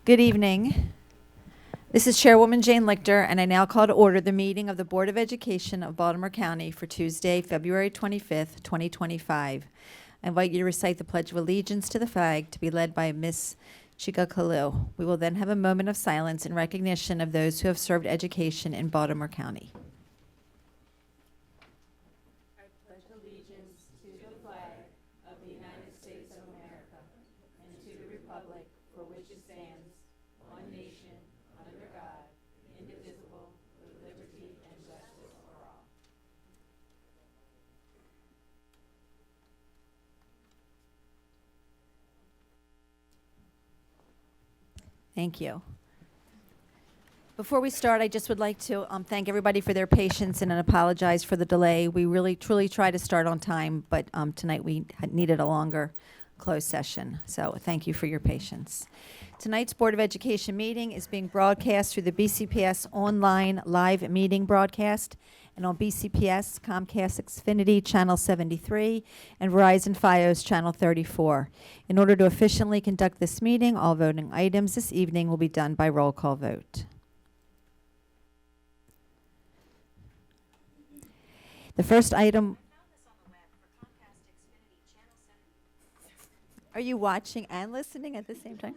Good evening. This is Chairwoman Jane Lichter, and I now call to order the meeting of the Board of Education of Baltimore County for Tuesday, February 25th, 2025. I invite you to recite the Pledge of Allegiance to the flag to be led by Ms. Chika Kalu. We will then have a moment of silence in recognition of those who have served education in Baltimore County. Thank you. Before we start, I just would like to thank everybody for their patience and apologize for the delay. We really, truly try to start on time, but tonight we needed a longer closed session. So thank you for your patience. Tonight's Board of Education meeting is being broadcast through the BCPS online live meeting broadcast and on BCPS, Comcast Xfinity Channel 73, and Verizon Fios Channel 34. In order to efficiently conduct this meeting, all voting items this evening will be done by roll call vote. The first item... Are you watching and listening at the same time?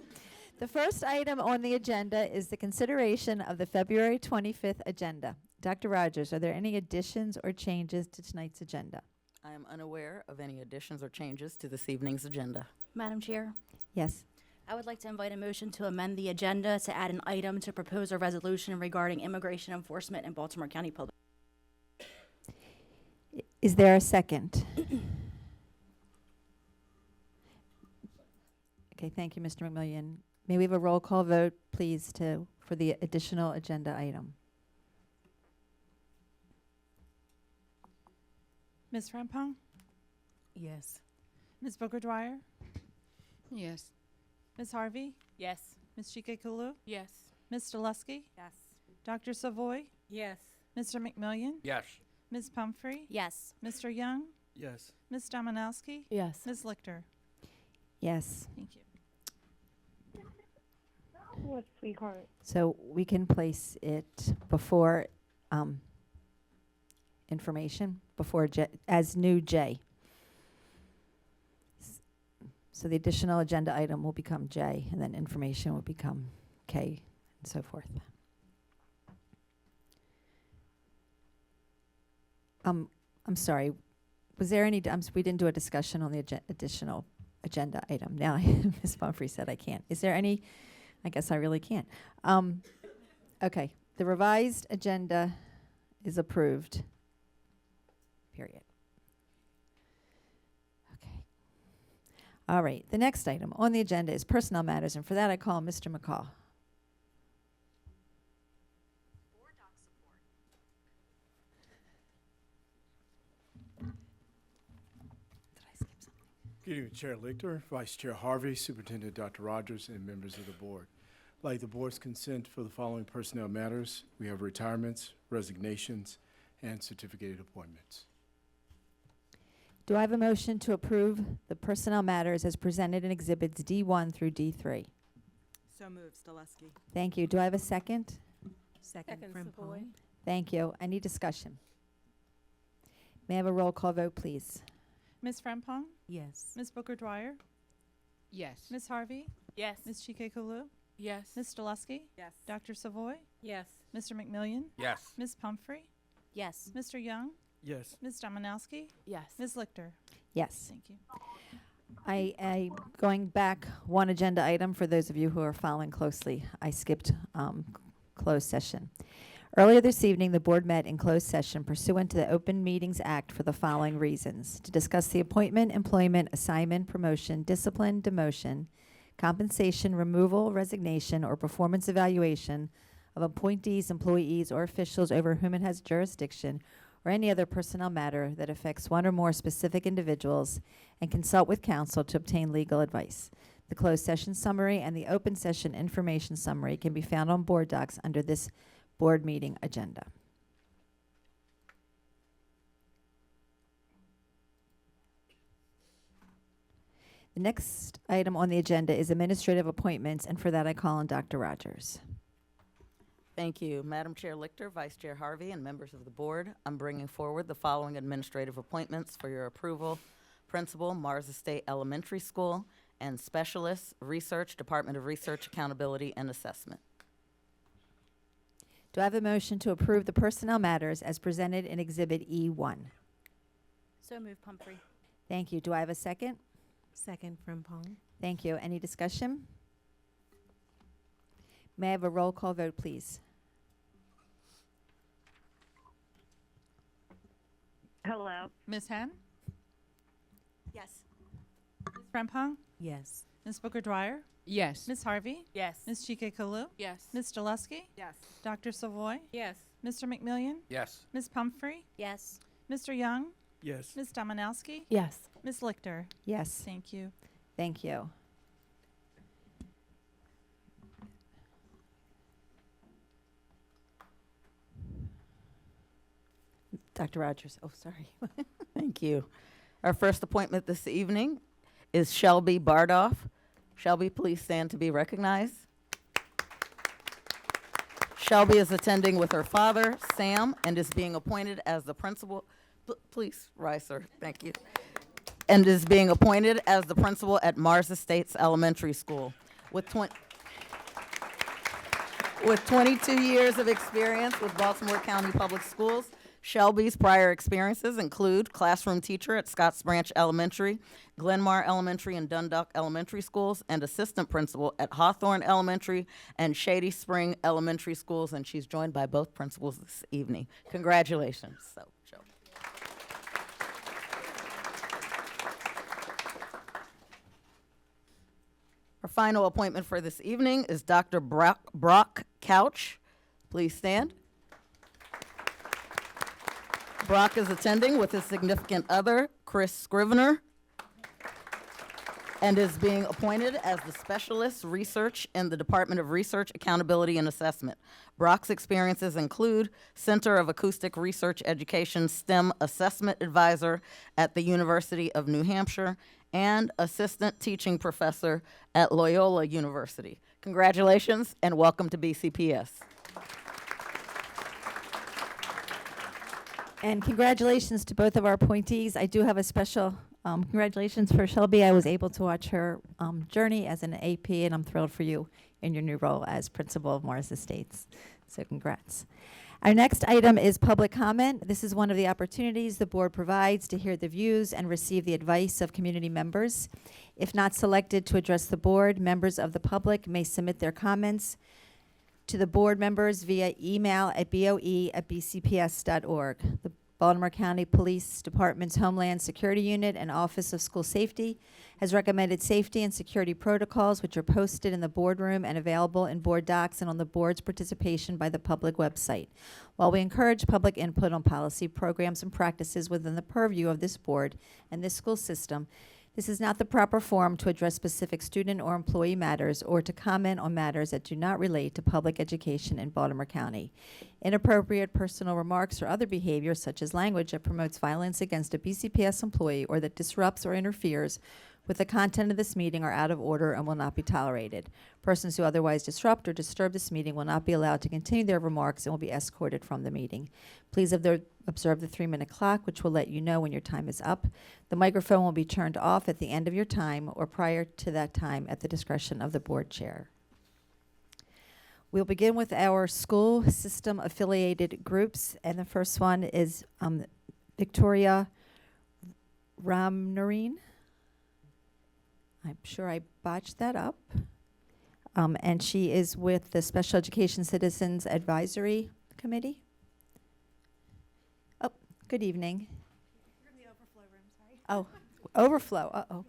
The first item on the agenda is the consideration of the February 25th agenda. Dr. Rogers, are there any additions or changes to tonight's agenda? I am unaware of any additions or changes to this evening's agenda. Madam Chair, Yes. I would like to invite a motion to amend the agenda to add an item to propose a resolution regarding immigration enforcement in Baltimore County Public. Is there a second? Okay, thank you, Mr. McMillian. May we have a roll call vote, please, for the additional agenda item? Ms. Frempong? Yes. Ms. Booker Dwyer? Yes. Ms. Harvey? Yes. Ms. Chike Kulu? Yes. Ms. Stelusky? Yes. Dr. Savoy? Yes. Mr. McMillian? Yes. Ms. Pumphrey? Yes. Mr. Young? Yes. Ms. Dominowski? Yes. Ms. Lichter? Yes. Thank you. What, sweetheart? So we can place it before information, before J, as new J. So the additional agenda item will become J, and then information will become K, and so forth. I'm sorry. Was there any? We didn't do a discussion on the additional agenda item. Now, Ms. Pumphrey said I can't. Is there any? I guess I really can't. Okay. The revised agenda is approved. Period. Okay. All right. The next item on the agenda is personnel matters, and for that I call Mr. McCall. Good evening, Chair Lichter, Vice Chair Harvey, Superintendent Dr. Rogers, and members of the board. I'd like the board's consent for the following personnel matters. We have retirements, resignations, and certificated appointments. Do I have a motion to approve the personnel matters as presented in Exhibits D1 through D3? So moved, Stelusky. Thank you. Do I have a second? Second, Frempong. Thank you. Any discussion? May I have a roll call vote, please? Ms. Frempong? Yes. Ms. Booker Dwyer? Yes. Ms. Harvey? Yes. Ms. Chike Kulu? Yes. Ms. Stelusky? Yes. Dr. Savoy? Yes. Mr. McMillian? Yes. Ms. Pumphrey? Yes. Mr. Young? Yes. Ms. Dominowski? Yes. Ms. Lichter? Yes. Thank you. I going back one agenda item for those of you who are following closely. I skipped closed session. Earlier this evening, the board met in closed session pursuant to the Open Meetings Act for the following reasons: to discuss the appointment, employment, assignment, promotion, discipline, demotion, compensation, removal, resignation, or performance evaluation of appointees, employees, or officials over whom it has jurisdiction, or any other personnel matter that affects one or more specific individuals, and consult with counsel to obtain legal advice. The closed session summary and the open session information summary can be found on board docs under this board meeting agenda. The next item on the agenda is administrative appointments, and for that I call on Dr. Rogers. Thank you. Madam Chair Lichter, Vice Chair Harvey, and members of the board, I'm bringing forward the following administrative appointments for your approval. Principal, Mars Estate Elementary School, and Specialist, Research, Department of Research, Accountability, and Assessment. Do I have a motion to approve the personnel matters as presented in Exhibit E1? So moved, Pumphrey. Thank you. Do I have a second? Second from Pong. Thank you. Any discussion? May I have a roll call vote, please? Hello. Ms. Hen, Yes. Ms. Frempong, Yes. Ms. Booker Dwyer, Yes. Ms. Harvey, Yes. Ms. Chike Kalu, Yes. Ms. Jaluski, Yes. Dr. Savoy, Yes. Mr. McMillion, Yes. Ms. Pumphrey, Yes. Mr. Young, Yes. Ms. Dominowski, Yes. Ms. Lichter. Yes. Thank you. Thank you. Dr. Rogers. Oh, sorry. Thank you. Our first appointment this evening is Shelby Bardoff. Shelby, please stand to be recognized. Shelby is attending with her father, Sam, and is being appointed as the principal. Please rise, sir. Thank you. And is being appointed as the principal at Mars Estates Elementary School. With 22 years of experience with Baltimore County Public Schools, Shelby's prior experiences include classroom teacher at Scotts Branch Elementary, Glenmar Elementary and Dundalk Elementary Schools, and assistant principal at Hawthorne Elementary and Shady Spring Elementary Schools, and she's joined by both principals this evening. Congratulations. So, Shelby. Our final appointment for this evening is Dr. Brock Couch. Please stand. Brock is attending with his significant other, Chris Scrivener, and is being appointed as the Specialist Research in the Department of Research, Accountability, and Assessment. Brock's experiences include Center of Acoustic Research Education STEM Assessment Advisor at the University of New Hampshire and Assistant Teaching Professor at Loyola University. Congratulations and welcome to BCPS. And congratulations to both of our appointees. I do have a special congratulations for Shelby. I was able to watch her journey as an AP, and I'm thrilled for you in your new role as principal of Mars Estates. So congrats. Our next item is public comment. This is one of the opportunities the board provides to hear the views and receive the advice of community members. If not selected to address the board, members of the public may submit their comments to the board members via email at boe@bcps.org. The Baltimore County Police Department's Homeland Security Unit and Office of School Safety has recommended safety and security protocols, which are posted in the boardroom and available in board docs and on the board's participation by the public website. While we encourage public input on policy, programs, and practices within the purview of this board and this school system, this is not the proper forum to address specific student or employee matters or to comment on matters that do not relate to public education in Baltimore County. Inappropriate personal remarks or other behavior, such as language that promotes violence against a BCPS employee or that disrupts or interferes with the content of this meeting, are out of order and will not be tolerated. Persons who otherwise disrupt or disturb this meeting will not be allowed to continue their remarks and will be escorted from the meeting. Please observe the 3-minute clock, which will let you know when your time is up. The microphone will be turned off at the end of your time or prior to that time at the discretion of the board chair. We'll begin with our school system affiliated groups, and the first one is Victoria Ramnarine. I'm sure I botched that up. And she is with the Special Education Citizens Advisory Committee. Oh, good evening. We're in the overflow room, sorry. Oh, overflow, uh-oh.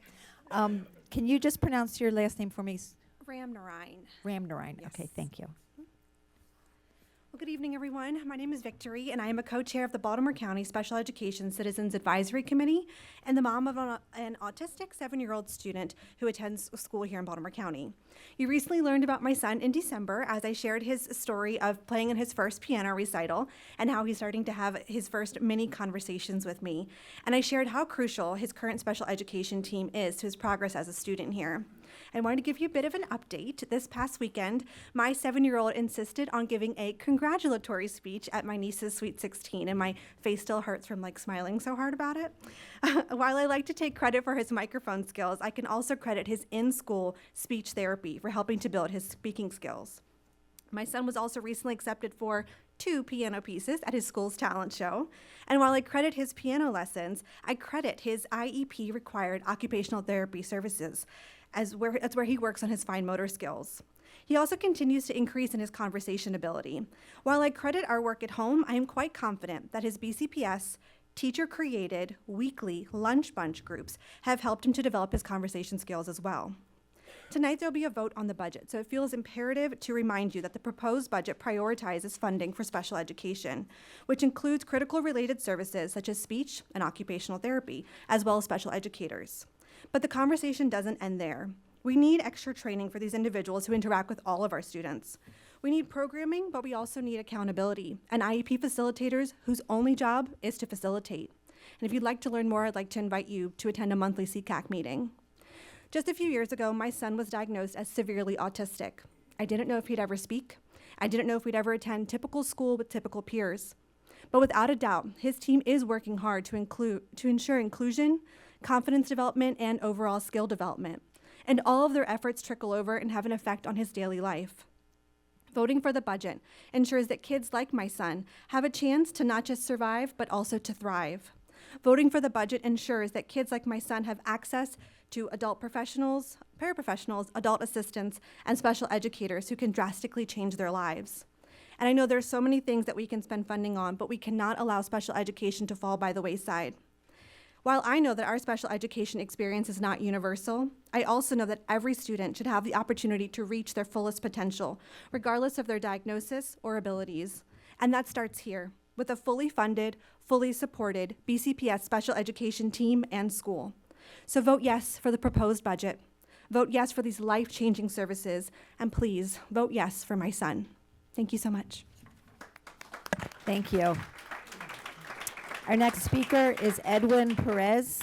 Can you just pronounce your last name for me? Ramnarine. Ramnarine. Yes. Okay, thank you. Well, good evening, everyone. My name is Victory, and I am a co-chair of the Baltimore County Special Education Citizens Advisory Committee and the mom of an autistic 7-year-old student who attends school here in Baltimore County. You recently learned about my son in December as I shared his story of playing in his first piano recital and how he's starting to have his first mini conversations with me. And I shared how crucial his current special education team is to his progress as a student here. I wanted to give you a bit of an update. This past weekend, my 7-year-old insisted on giving a congratulatory speech at my niece's Sweet 16, and my face still hurts from smiling so hard about it. While I like to take credit for his microphone skills, I can also credit his in-school speech therapy for helping to build his speaking skills. My son was also recently accepted for 2 piano pieces at his school's talent show. And while I credit his piano lessons, I credit his IEP required occupational therapy services that's where he works on his fine motor skills. He also continues to increase in his conversation ability. While I credit our work at home, I am quite confident that his BCPS teacher-created weekly lunch bunch groups have helped him to develop his conversation skills as well. Tonight, there'll be a vote on the budget, so it feels imperative to remind you that the proposed budget prioritizes funding for special education, which includes critical related services such as speech and occupational therapy, as well as special educators. But the conversation doesn't end there. We need extra training for these individuals who interact with all of our students. We need programming, but we also need accountability and IEP facilitators whose only job is to facilitate. And if you'd like to learn more, I'd like to invite you to attend a monthly CCAC meeting. Just a few years ago, my son was diagnosed as severely autistic. I didn't know if he'd ever speak. I didn't know if we'd ever attend typical school with typical peers. But without a doubt, his team is working hard to ensure inclusion, confidence development, and overall skill development. And all of their efforts trickle over and have an effect on his daily life. Voting for the budget ensures that kids like my son have a chance to not just survive, but also to thrive. Voting for the budget ensures that kids like my son have access to adult professionals, paraprofessionals, adult assistants, and special educators who can drastically change their lives. And I know there's so many things that we can spend funding on, but we cannot allow special education to fall by the wayside. While I know that our special education experience is not universal, I also know that every student should have the opportunity to reach their fullest potential, regardless of their diagnosis or abilities. And that starts here, with a fully funded, fully supported BCPS special education team and school. So vote yes for the proposed budget. Vote yes for these life-changing services, and please vote yes for my son. Thank you so much. Thank you. Our next speaker is Edwin Perez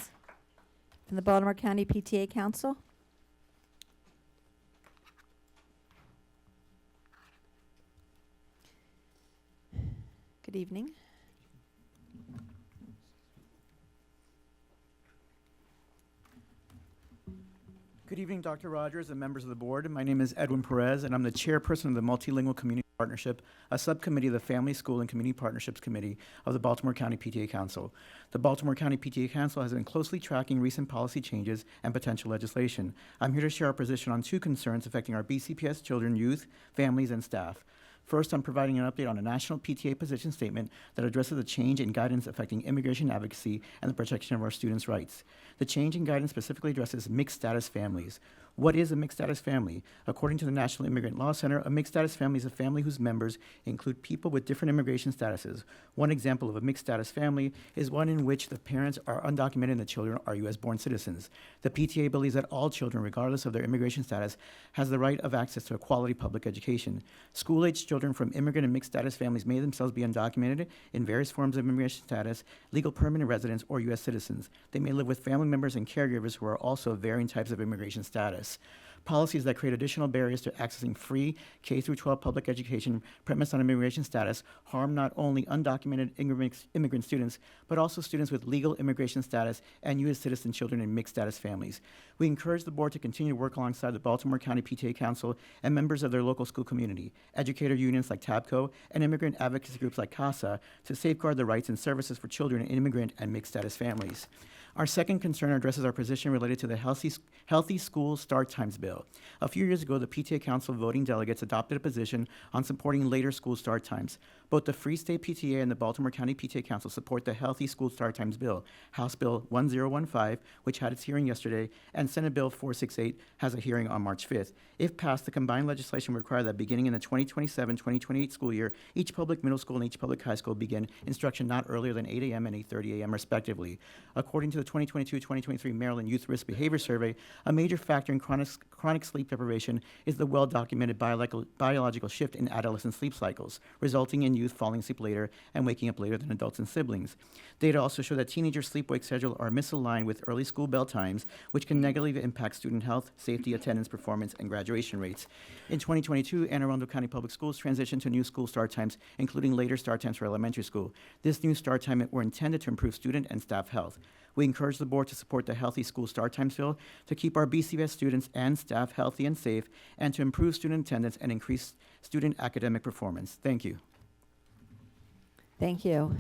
from the Baltimore County PTA Council. Good evening. Good evening, Dr. Rogers and members of the board. My name is Edwin Perez, and I'm the chairperson of the Multilingual Community Partnership, a subcommittee of the Family, School, and Community Partnerships Committee of the Baltimore County PTA Council. The Baltimore County PTA Council has been closely tracking recent policy changes and potential legislation. I'm here to share our position on 2 concerns affecting our BCPS children, youth, families, and staff. First, I'm providing an update on a national PTA position statement that addresses the change in guidance affecting immigration advocacy and the protection of our students' rights. The change in guidance specifically addresses mixed status families. What is a mixed status family? According to the National Immigrant Law Center, a mixed status family is a family whose members include people with different immigration statuses. One example of a mixed status family is one in which the parents are undocumented and the children are U.S.-born citizens. The PTA believes that all children, regardless of their immigration status, has the right of access to a quality public education. School-aged children from immigrant and mixed status families may themselves be undocumented in various forms of immigration status, legal permanent residents, or U.S. citizens. They may live with family members and caregivers who are also of varying types of immigration status. Policies that create additional barriers to accessing free K-12 public education premised on immigration status harm not only undocumented immigrant students, but also students with legal immigration status and U.S. citizen children in mixed status families. We encourage the board to continue to work alongside the Baltimore County PTA Council and members of their local school community, educator unions like TABCO, and immigrant advocacy groups like CASA to safeguard the rights and services for children in immigrant and mixed status families. Our second concern addresses our position related to the Healthy School Start Times Bill. A few years ago, the PTA Council voting delegates adopted a position on supporting later school start times. Both the Free State PTA and the Baltimore County PTA Council support the Healthy School Start Times Bill, House Bill 1015, which had its hearing yesterday, and Senate Bill 468 has a hearing on March 5th. If passed, the combined legislation would require that beginning in the 2027-2028 school year, each public middle school and each public high school begin instruction not earlier than 8 a.m. and 8:30 a.m. respectively. According to the 2022-2023 Maryland Youth Risk Behavior Survey, a major factor in chronic sleep deprivation is the well-documented biological shift in adolescent sleep cycles, resulting in youth falling asleep later and waking up later than adults and siblings. Data also show that teenagers' sleep-wake schedule are misaligned with early school bell times, which can negatively impact student health, safety, attendance, performance, and graduation rates. In 2022, Anne Arundel County Public Schools transitioned to new school start times, including later start times for elementary school. This new start time were intended to improve student and staff health. We encourage the board to support the Healthy School Start Times Bill to keep our BCPS students and staff healthy and safe, and to improve student attendance and increase student academic performance. Thank you. Thank you.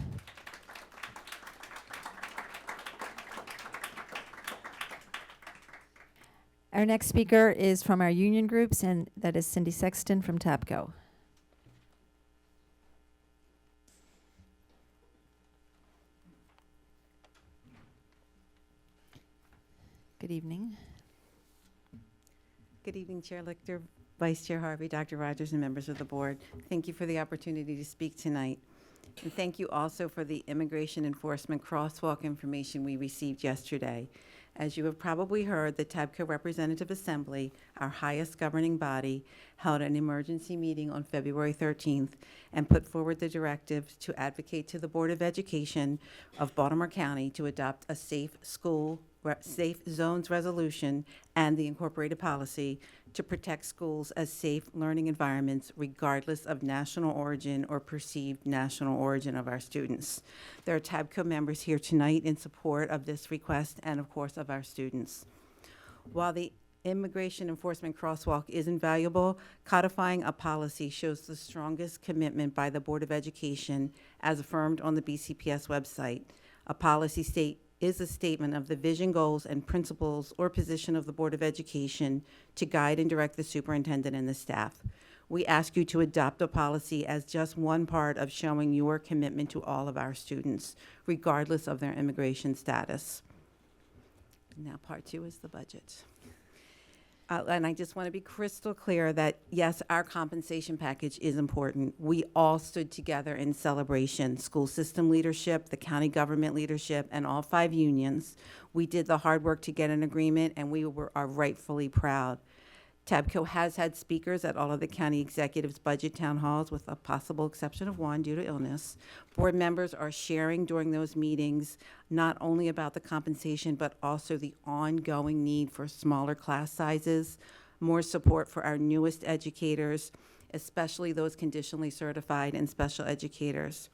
Our next speaker is from our union groups, and that is Cindy Sexton from TAPCO. Good evening. Good evening, Chair Lichter, Vice Chair Harvey, Dr. Rogers, and members of the board. Thank you for the opportunity to speak tonight. And thank you also for the immigration enforcement crosswalk information we received yesterday. As you have probably heard, the TABCO Representative Assembly, our highest governing body, held an emergency meeting on February 13th and put forward the directive to advocate to the Board of Education of Baltimore County to adopt a safe zones resolution and the incorporated policy to protect schools as safe learning environments regardless of national origin or perceived national origin of our students. There are TABCO members here tonight in support of this request and, of course, of our students. While the immigration enforcement crosswalk is invaluable, codifying a policy shows the strongest commitment by the Board of Education as affirmed on the BCPS website. A policy is a statement of the vision, goals, and principles or position of the Board of Education to guide and direct the superintendent and the staff. We ask you to adopt a policy as just one part of showing your commitment to all of our students, regardless of their immigration status. Now, part two is the budget. And I just want to be crystal clear that, yes, our compensation package is important. We all stood together in celebration, school system leadership, the county government leadership, and all 5 unions. We did the hard work to get an agreement, and we are rightfully proud. TABCO has had speakers at all of the county executives' budget town halls, with a possible exception of one due to illness. Board members are sharing during those meetings not only about the compensation, but also the ongoing need for smaller class sizes, more support for our newest educators, especially those conditionally certified and special educators.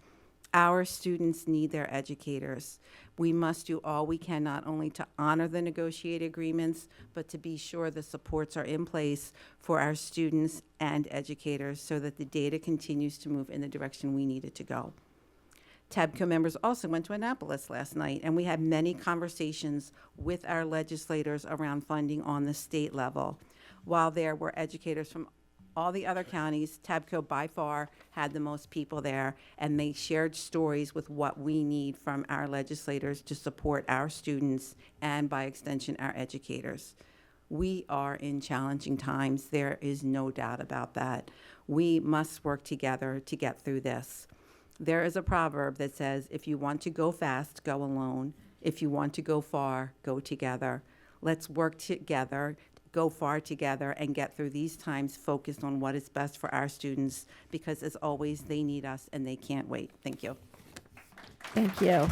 Our students need their educators. We must do all we can not only to honor the negotiated agreements, but to be sure the supports are in place for our students and educators so that the data continues to move in the direction we need it to go. TABCO members also went to Annapolis last night, and we had many conversations with our legislators around funding on the state level. While there were educators from all the other counties, TABCO by far had the most people there, and they shared stories with what we need from our legislators to support our students and, by extension, our educators. We are in challenging times. There is no doubt about that. We must work together to get through this. There is a proverb that says, if you want to go fast, go alone. If you want to go far, go together. Let's work together, go far together, and get through these times focused on what is best for our students, because as always, they need us and they can't wait. Thank you. Thank you.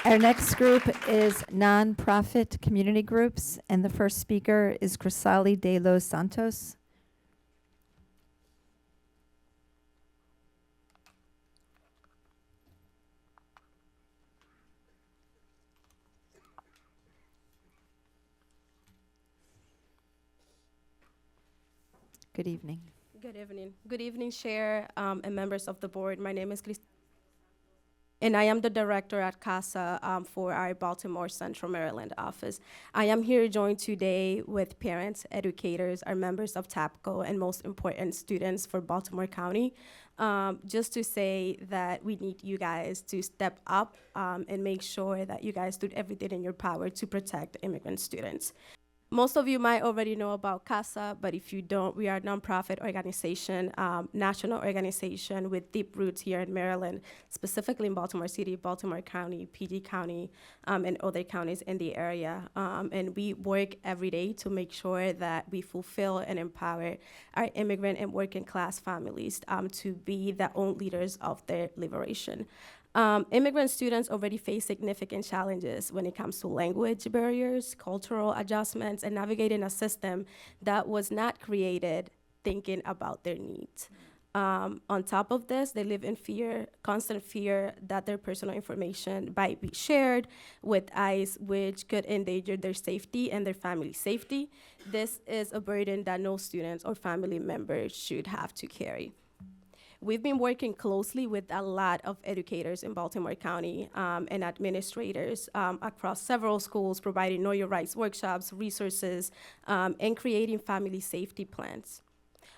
Our next group is nonprofit community groups, and the first speaker is Crisali de los Santos. Good evening. Good evening. Good evening, Chair and members of the board. My name is Cristina, and I am the director at CASA for our Baltimore Central Maryland office. I am here joined today with parents, educators, our members of TAPCO, and most important, students for Baltimore County, just to say that we need you guys to step up and make sure that you guys do everything in your power to protect immigrant students. Most of you might already know about CASA, but if you don't, we are a nonprofit organization, national organization with deep roots here in Maryland, specifically in Baltimore City, Baltimore County, PG County, and other counties in the area. And we work every day to make sure that we fulfill and empower our immigrant and working class families to be their own leaders of their liberation. Immigrant students already face significant challenges when it comes to language barriers, cultural adjustments, and navigating a system that was not created thinking about their needs. On top of this, they live in fear, constant fear that their personal information might be shared with ICE, which could endanger their safety and their family's safety. This is a burden that no students or family members should have to carry. We've been working closely with a lot of educators in Baltimore County and administrators across several schools, providing Know Your Rights workshops, resources, and creating family safety plans.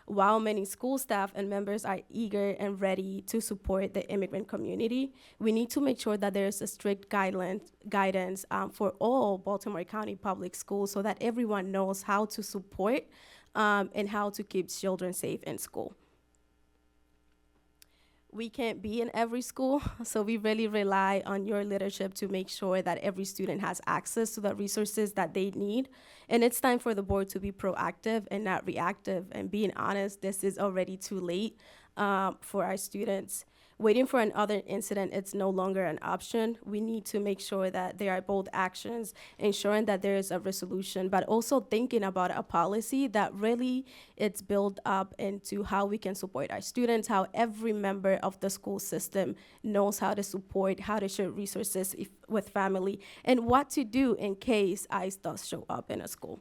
While many school staff and members are eager and ready to support the immigrant community, we need to make sure that there's a strict guidance for all Baltimore County public schools so that everyone knows how to support and how to keep children safe in school. We can't be in every school, so we really rely on your leadership to make sure that every student has access to the resources that they need. And it's time for the board to be proactive and not reactive. And being honest, this is already too late for our students. Waiting for another incident, it's no longer an option. We need to make sure that there are both actions, ensuring that there is a resolution, but also thinking about a policy that really it's built up into how we can support our students, how every member of the school system knows how to support, how to share resources with family, and what to do in case ICE does show up in a school.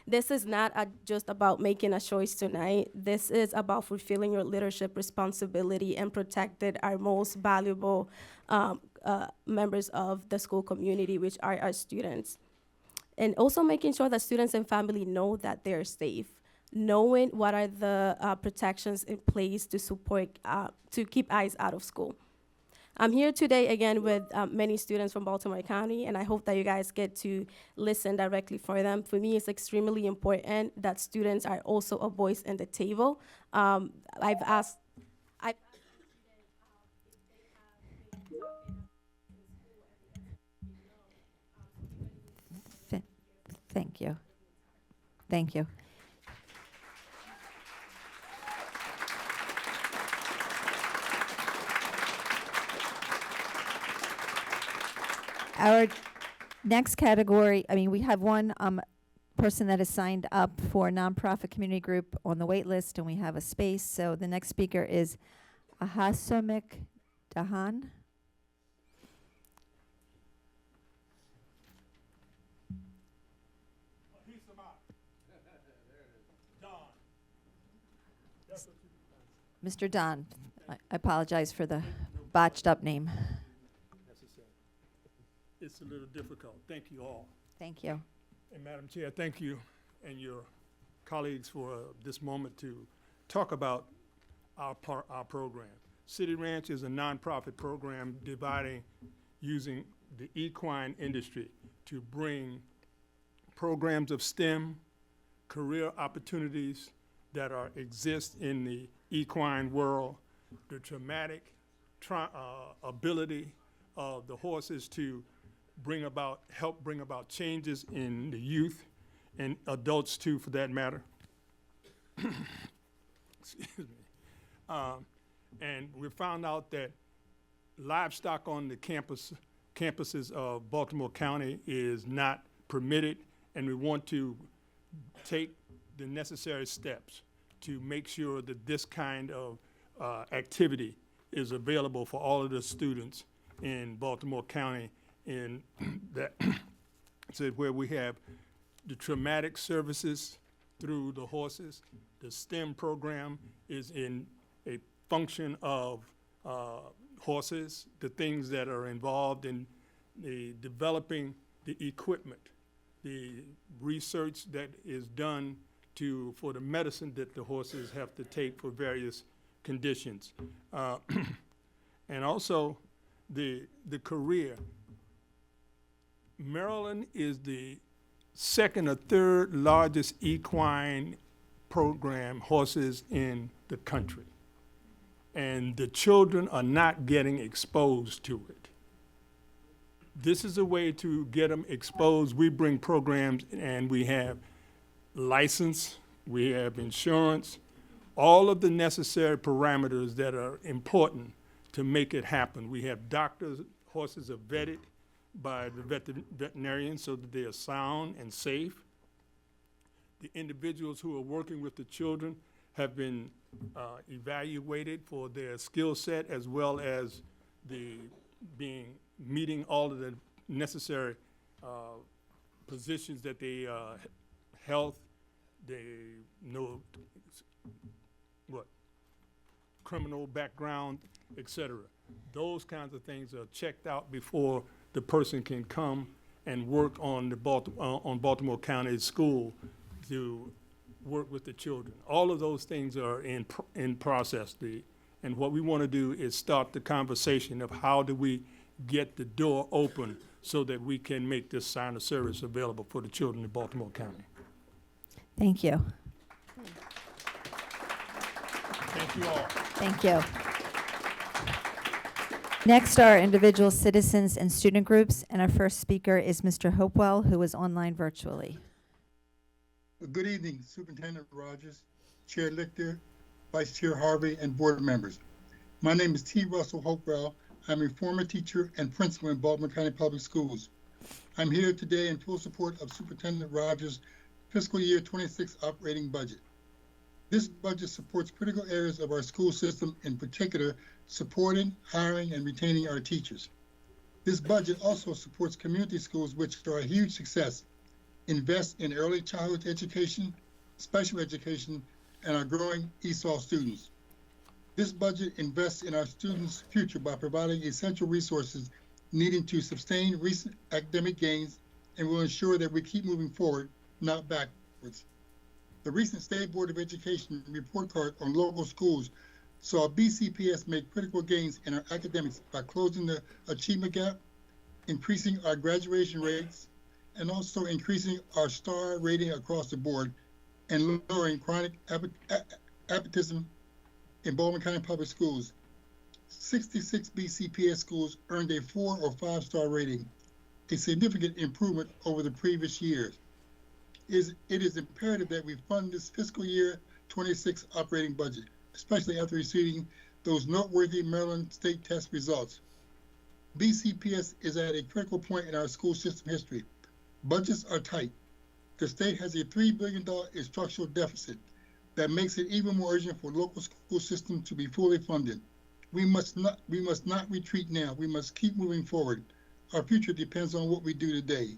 This is not just about making a choice tonight. This is about fulfilling your leadership responsibility and protecting our most valuable members of the school community, which are our students. And also making sure that students and family know that they're safe, knowing what are the protections in place to support, to keep ICE out of school. I'm here today again with many students from Baltimore County, and I hope that you guys get to listen directly for them. For me, it's extremely important that students are also a voice in the table. I've asked Thank you. Thank you. Our next category, we have one person that is signed up for nonprofit community group on the wait list, and we have a space. So the next speaker is Ahasomik Dahan. Mr. Don, I apologize for the botched up name. It's a little difficult. Thank you all. Thank you. And Madam Chair, thank you and your colleagues for this moment to talk about our program. City Ranch is a nonprofit program using the equine industry to bring programs of STEM, career opportunities that exist in the equine world, the traumatic ability of the horses to help bring about changes in the youth and adults too, for that matter. Excuse me. And we found out that livestock on the campuses of Baltimore County is not permitted, and we want to take the necessary steps to make sure that this kind of activity is available for all of the students in Baltimore County, in that so where we have the traumatic services through the horses. The STEM program is in a function of horses, the things that are involved in the developing the equipment, the research that is done for the medicine that the horses have to take for various conditions. And also the career. Maryland is the second or third largest equine program horses in the country. And the children are not getting exposed to it. This is a way to get them exposed. We bring programs and we have license, we have insurance, all of the necessary parameters that are important to make it happen. We have doctors, horses are vetted by the veterinarians so that they are sound and safe. The individuals who are working with the children have been evaluated for their skill set as well as meeting all of the necessary positions that they health, they know criminal background, etc. Those kinds of things are checked out before the person can come and work on Baltimore County School to work with the children. All of those things are in process. And what we want to do is start the conversation of how do we get the door open so that we can make this sign of service available for the children in Baltimore County. Thank you. Thank you all. Thank you. Next are individual citizens and student groups, and our first speaker is Mr. Hopewell, who is online virtually. Good evening, Superintendent Rogers, Chair Lichter, Vice Chair Harvey, and board members. My name is T. Russell Hopewell. I'm a former teacher and principal in Baltimore County Public Schools. I'm here today in full support of Superintendent Rogers' fiscal year 26 operating budget. This budget supports critical areas of our school system, in particular, supporting, hiring, and retaining our teachers. This budget also supports community schools, which are a huge success, invest in early childhood education, special education, and our growing ESOL students. This budget invests in our students' future by providing essential resources needed to sustain recent academic gains and will ensure that we keep moving forward, not backwards. The recent State Board of Education report card on local schools saw BCPS make critical gains in our academics by closing the achievement gap, increasing our graduation rates, and also increasing our star rating across the board and lowering chronic absenteeism in Baltimore County Public Schools. 66 BCPS schools earned a 4 or 5 star rating, a significant improvement over the previous years. It is imperative that we fund this fiscal year 26 operating budget, especially after receiving those noteworthy Maryland state test results. BCPS is at a critical point in our school system history. Budgets are tight. The state has a $3 billion structural deficit that makes it even more urgent for local school systems to be fully funded. We must not retreat now. We must keep moving forward. Our future depends on what we do today.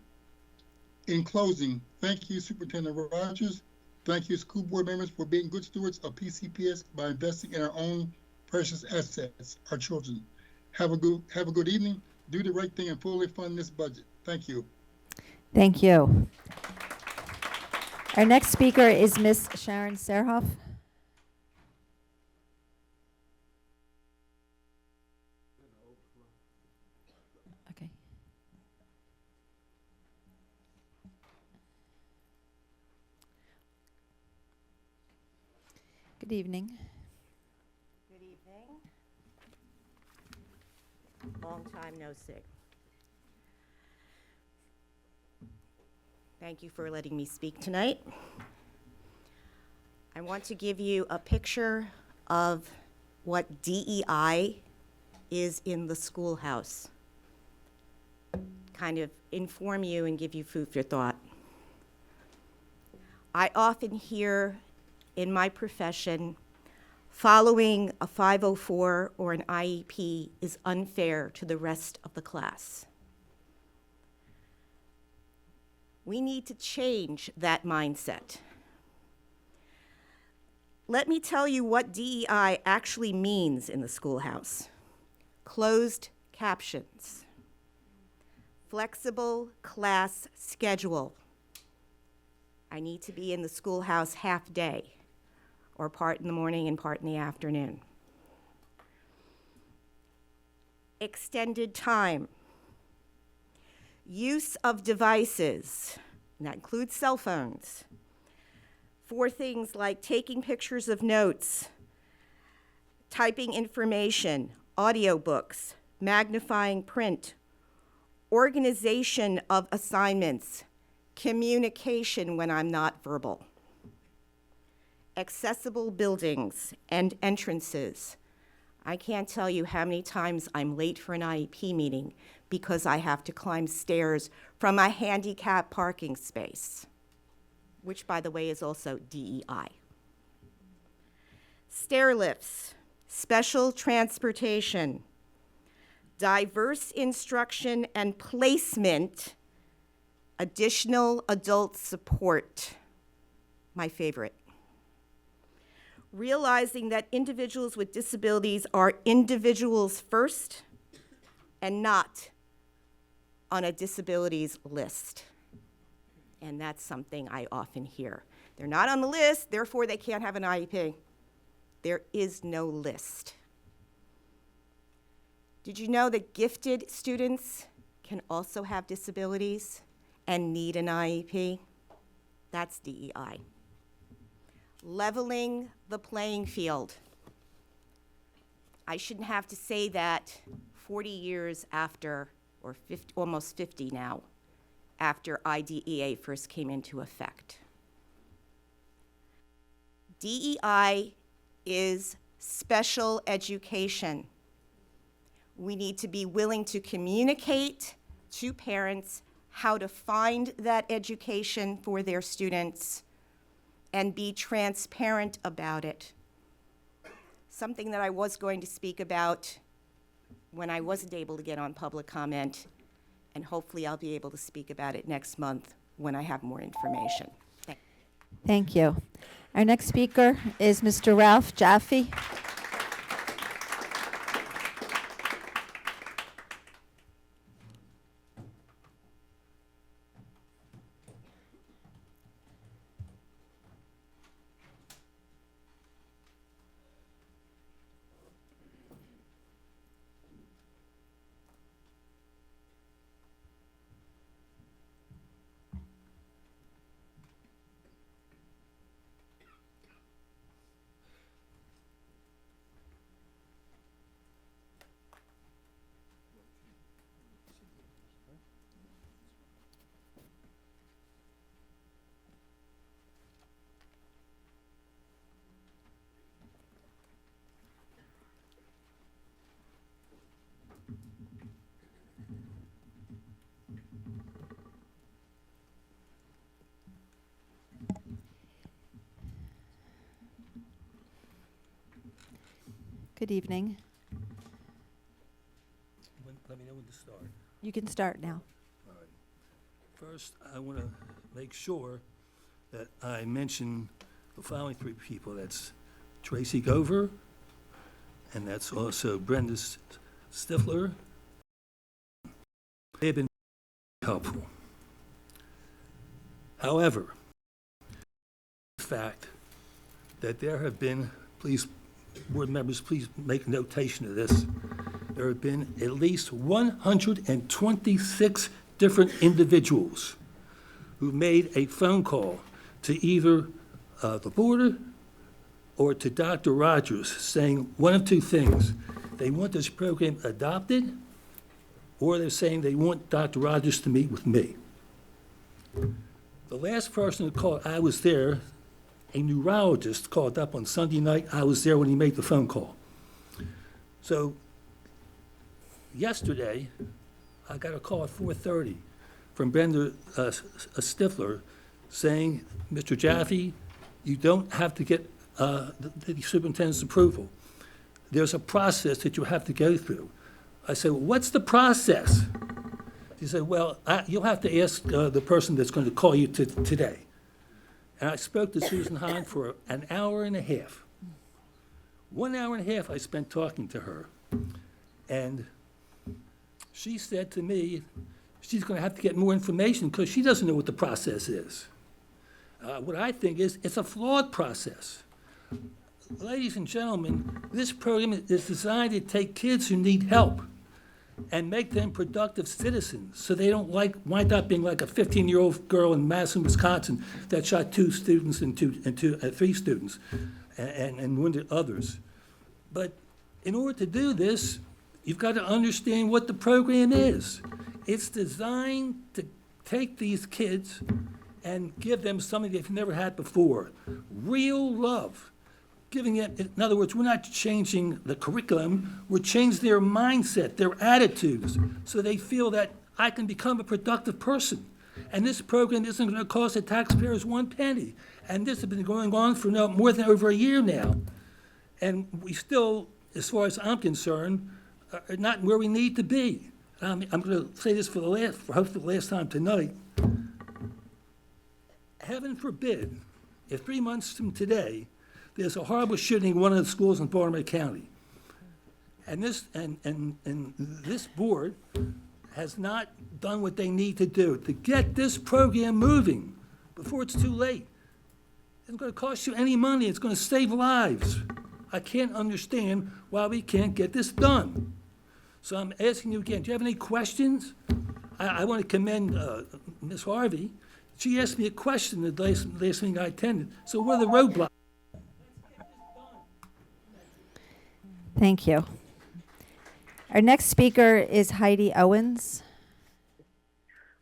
In closing, thank you, Superintendent Rogers. Thank you, school board members, for being good stewards of PCPS by investing in our own precious assets, our children. Have a good evening. Do the right thing and fully fund this budget. Thank you. Thank you. Our next speaker is Ms. Sharon Serhoff. Okay. Good evening. Good evening. Long time no see. Thank you for letting me speak tonight. I want to give you a picture of what DEI is in the schoolhouse. Kind of inform you and give you food for thought. I often hear in my profession, following a 504 or an IEP is unfair to the rest of the class. We need to change that mindset. Let me tell you what DEI actually means in the schoolhouse. Closed captions, flexible class schedule. I need to be in the schoolhouse half day, or part in the morning and part in the afternoon. Extended time. Use of devices, and that includes cell phones, for things like taking pictures of notes, typing information, audiobooks, magnifying print, organization of assignments, communication when I'm not verbal, accessible buildings and entrances. I can't tell you how many times I'm late for an IEP meeting because I have to climb stairs from a handicap parking space, which, by the way, is also DEI. Stair lifts, special transportation, diverse instruction and placement, additional adult support, my favorite. Realizing that individuals with disabilities are individuals first and not on a disabilities list. And that's something I often hear. They're not on the list, therefore they can't have an IEP. There is no list. Did you know that gifted students can also have disabilities and need an IEP? That's DEI. Leveling the playing field. I shouldn't have to say that 40 years after, or 50, almost 50 now, after IDEA first came into effect. DEI is special education. We need to be willing to communicate to parents how to find that education for their students and be transparent about it. Something that I was going to speak about when I wasn't able to get on public comment, and hopefully I'll be able to speak about it next month when I have more information. Thank you. Our next speaker is Mr. Ralph Jaffe. Good evening. Let me know when to start. You can start now. All right. First, I want to make sure that I mention the following three people. That's Tracy Gover, and that's also Brenda Stifler. They have been helpful. However, the fact that there have been, please, board members, please make notation of this. There have been at least 126 different individuals who made a phone call to either the board or to Dr. Rogers saying one of two things. They want this program adopted, or they're saying they want Dr. Rogers to meet with me. The last person who called, I was there, a neurologist called up on Sunday night. I was there when he made the phone call. So yesterday, I got a call at 4:30 from Brenda Stifler saying, Mr. Jaffe, you don't have to get the superintendent's approval. There's a process that you have to go through. I said, well, what's the process? He said, well, you'll have to ask the person that's going to call you today. And I spoke to Susan Hahn for an hour and a half. 1 hour and a half I spent talking to her. And she said to me, she's going to have to get more information because she doesn't know what the process is. What I think is it's a flawed process. Ladies and gentlemen, this program is designed to take kids who need help and make them productive citizens so they don't wind up being like a 15-year-old girl in Madison, Wisconsin that shot 2 students and 3 students and wounded others. But in order to do this, you've got to understand what the program is. It's designed to take these kids and give them something they've never had before. Real love. Giving it, in other words, we're not changing the curriculum, we're changing their mindset, their attitudes, so they feel that I can become a productive person. And this program isn't going to cost the taxpayers 1 penny. And this has been going on for more than over a year now. And we still, as far as I'm concerned, are not where we need to be. I'm going to say this for hopefully the last time tonight. Heaven forbid, if 3 months from today, there's a horrible shooting in one of the schools in Baltimore County. And this board has not done what they need to do to get this program moving before it's too late. It's going to cost you any money. It's going to save lives. I can't understand why we can't get this done. So I'm asking you again, do you have any questions? I want to commend Ms. Harvey. She asked me a question the last meeting I attended. So what are the roadblocks? Thank you. Our next speaker is Heidi Owens.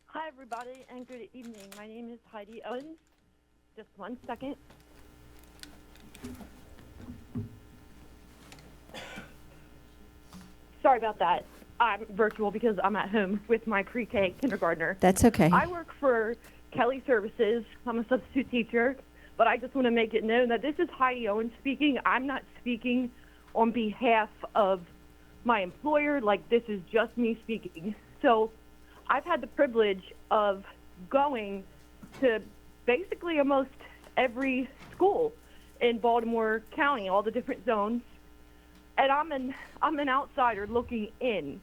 Hi, everybody, and good evening. My name is Heidi Owens. Just 1 second. Sorry about that. I'm virtual because I'm at home with my pre-K kindergartner. That's okay. I work for Kelly Services. I'm a substitute teacher, but I just want to make it known that this is Heidi Owens speaking. I'm not speaking on behalf of my employer. Like, this is just me speaking. So I've had the privilege of going to basically almost every school in Baltimore County, all the different zones. And I'm an outsider looking in.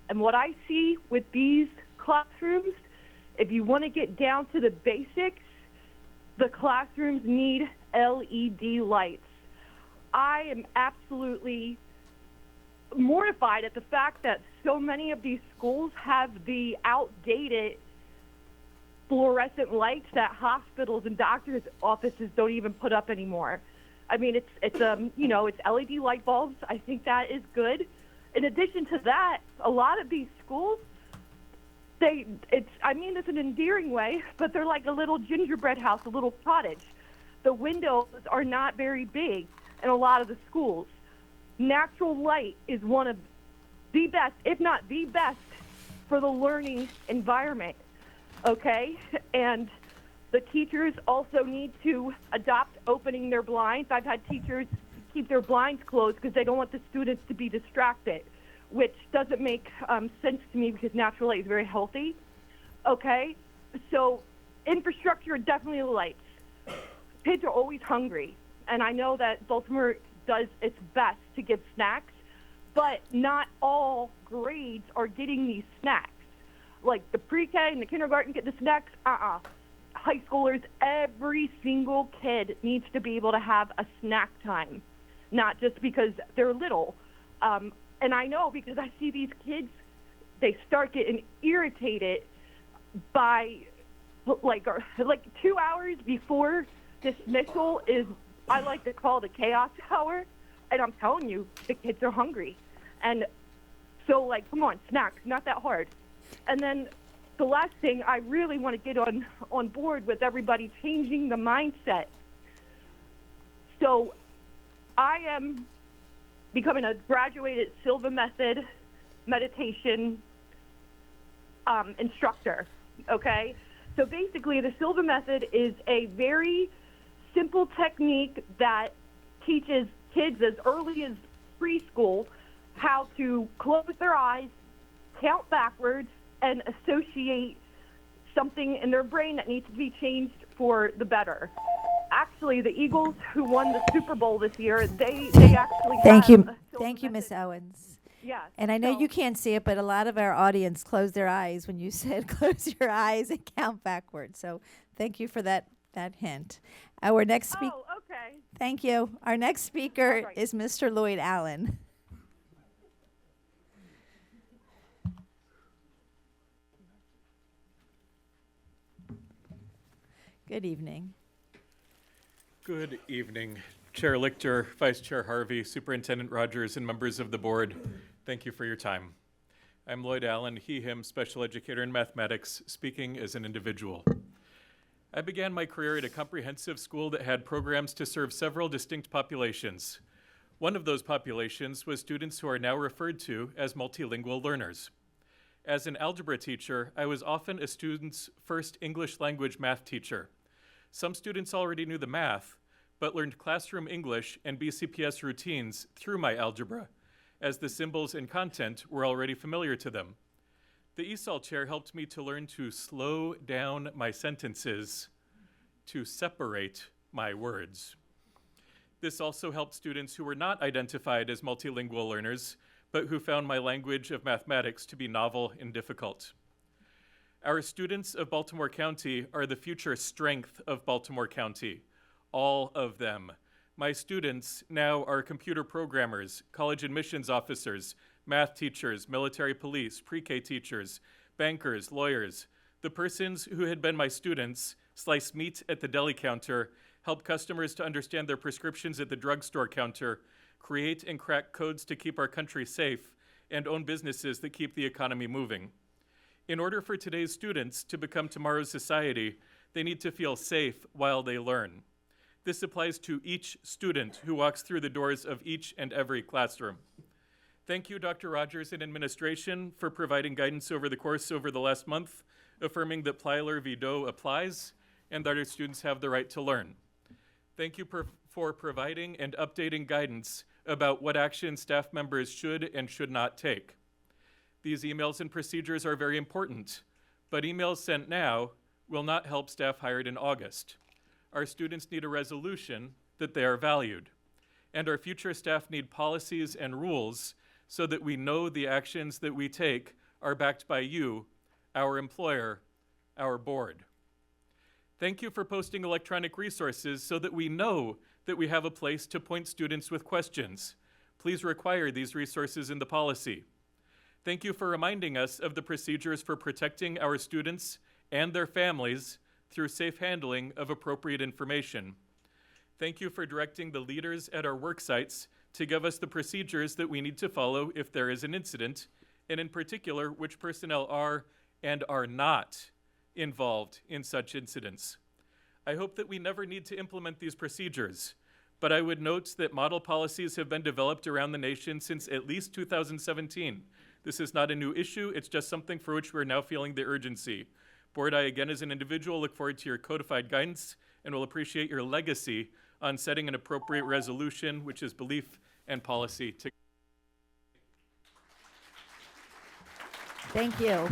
And what I see with these classrooms, if you want to get down to the basics, the classrooms need LED lights. I am absolutely mortified at the fact that so many of these schools have the outdated fluorescent lights that hospitals and doctors' offices don't even put up anymore. I mean, it's LED light bulbs. I think that is good. In addition to that, a lot of these schools, it's an endearing way, but they're like a little gingerbread house, a little cottage. The windows are not very big in a lot of the schools. Natural light is one of the best, if not the best, for the learning environment, okay? And the teachers also need to adopt opening their blinds. I've had teachers keep their blinds closed because they don't want the students to be distracted, which doesn't make sense to me because natural light is very healthy, okay? So infrastructure, definitely the lights. Kids are always hungry, and I know that Baltimore does its best to give snacks, but not all grades are getting these snacks. Like the pre-K and the kindergarten get the snacks, High schoolers, every single kid needs to be able to have a snack time, not just because they're little. And I know because I see these kids, they start getting irritated by like 2 hours before dismissal is, I like to call the chaos hour. And I'm telling you, the kids are hungry. And so, like, come on, snacks, not that hard. And then the last thing, I really want to get on board with everybody changing the mindset. So I am becoming a graduated Silva Method meditation instructor, okay? So basically, the Silva Method is a very simple technique that teaches kids as early as preschool how to close their eyes, count backwards, and associate something in their brain that needs to be changed for the better. actually, the Eagles, who won the Super Bowl this year, they actually Thank have you, a silver thank you, Miss message. Owens. Yes. And I know so- you can't see it, but a lot of our audience closed their eyes when you said close your eyes and count backwards. So thank you for that hint. Our next speaker. Oh, okay. Thank you. Our next speaker All right. is Mr. Lloyd Allen. Good evening. Good evening, Chair Lichter, Vice Chair Harvey, Superintendent Rogers, and members of the board. Thank you for your time. I'm Lloyd Allen, he, him, special educator in mathematics, speaking as an individual. I began my career at a comprehensive school that had programs to serve several distinct populations. One of those populations was students who are now referred to as multilingual learners. As an algebra teacher, I was often a student's first English language math teacher. Some students already knew the math, but learned classroom English and BCPS routines through my algebra, as the symbols and content were already familiar to them. The ESOL chair helped me to learn to slow down my sentences, to separate my words. This also helped students who were not identified as multilingual learners, but who found my language of mathematics to be novel and difficult. Our students of Baltimore County are the future strength of Baltimore County, all of them. My students now are computer programmers, college admissions officers, math teachers, military police, pre-K teachers, bankers, lawyers. The persons who had been my students slice meat at the deli counter, help customers to understand their prescriptions at the drugstore counter, create and crack codes to keep our country safe, and own businesses that keep the economy moving. In order for today's students to become tomorrow's society, they need to feel safe while they learn. This applies to each student who walks through the doors of each and every classroom. Thank you, Dr. Rogers and administration, for providing guidance over the last month, affirming that Plyler v. Doe applies and that our students have the right to learn. Thank you for providing and updating guidance about what action staff members should and should not take. These emails and procedures are very important, but emails sent now will not help staff hired in August. Our students need a resolution that they are valued, and our future staff need policies and rules so that we know the actions that we take are backed by you, our employer, our board. Thank you for posting electronic resources so that we know that we have a place to point students with questions. Please require these resources in the policy. Thank you for reminding us of the procedures for protecting our students and their families through safe handling of appropriate information. Thank you for directing the leaders at our work sites to give us the procedures that we need to follow if there is an incident, and in particular, which personnel are and are not involved in such incidents. I hope that we never need to implement these procedures, but I would note that model policies have been developed around the nation since at least 2017. This is not a new issue, it's just something for which we're now feeling the urgency. Board, I again as an individual look forward to your codified guidance and will appreciate your legacy on setting an appropriate resolution, which is belief and policy. Thank you.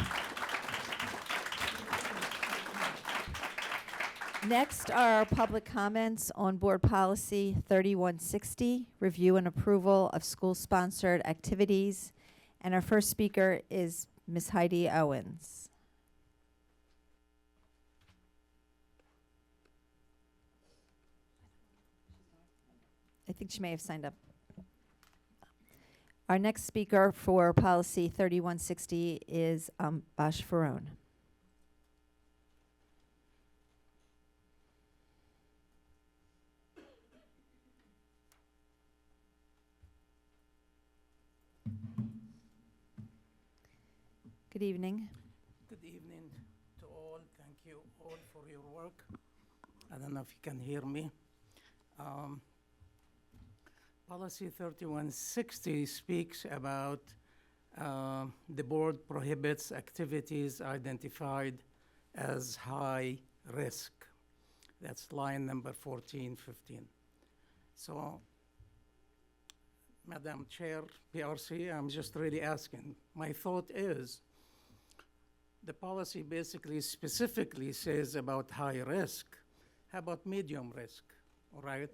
Next are public comments on Board Policy 3160, review and approval of school-sponsored activities. And our first speaker is Ms. Heidi Owens. I think she may have signed up. Our next speaker for Policy 3160 is Bash Farone. Good evening. Good evening to all. Thank you all for your work. I don't know if you can hear me. Policy 3160 speaks about the board prohibits activities identified as high risk. That's line number 14, 15. So, Madam Chair, PRC, I'm just really asking. My thought is, the policy basically specifically says about high risk. how about medium risk, all right?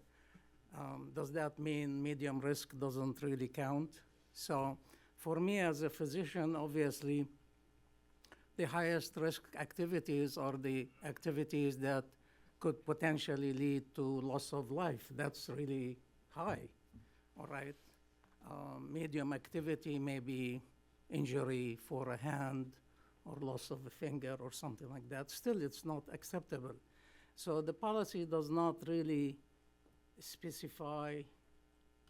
Does that mean medium risk doesn't really count? So for me as a physician, obviously, the highest risk activities are the activities that could potentially lead to loss of life. That's really high, all right? Medium activity may be injury for a hand or loss of a finger or something like that. Still, it's not acceptable. So the policy does not really specify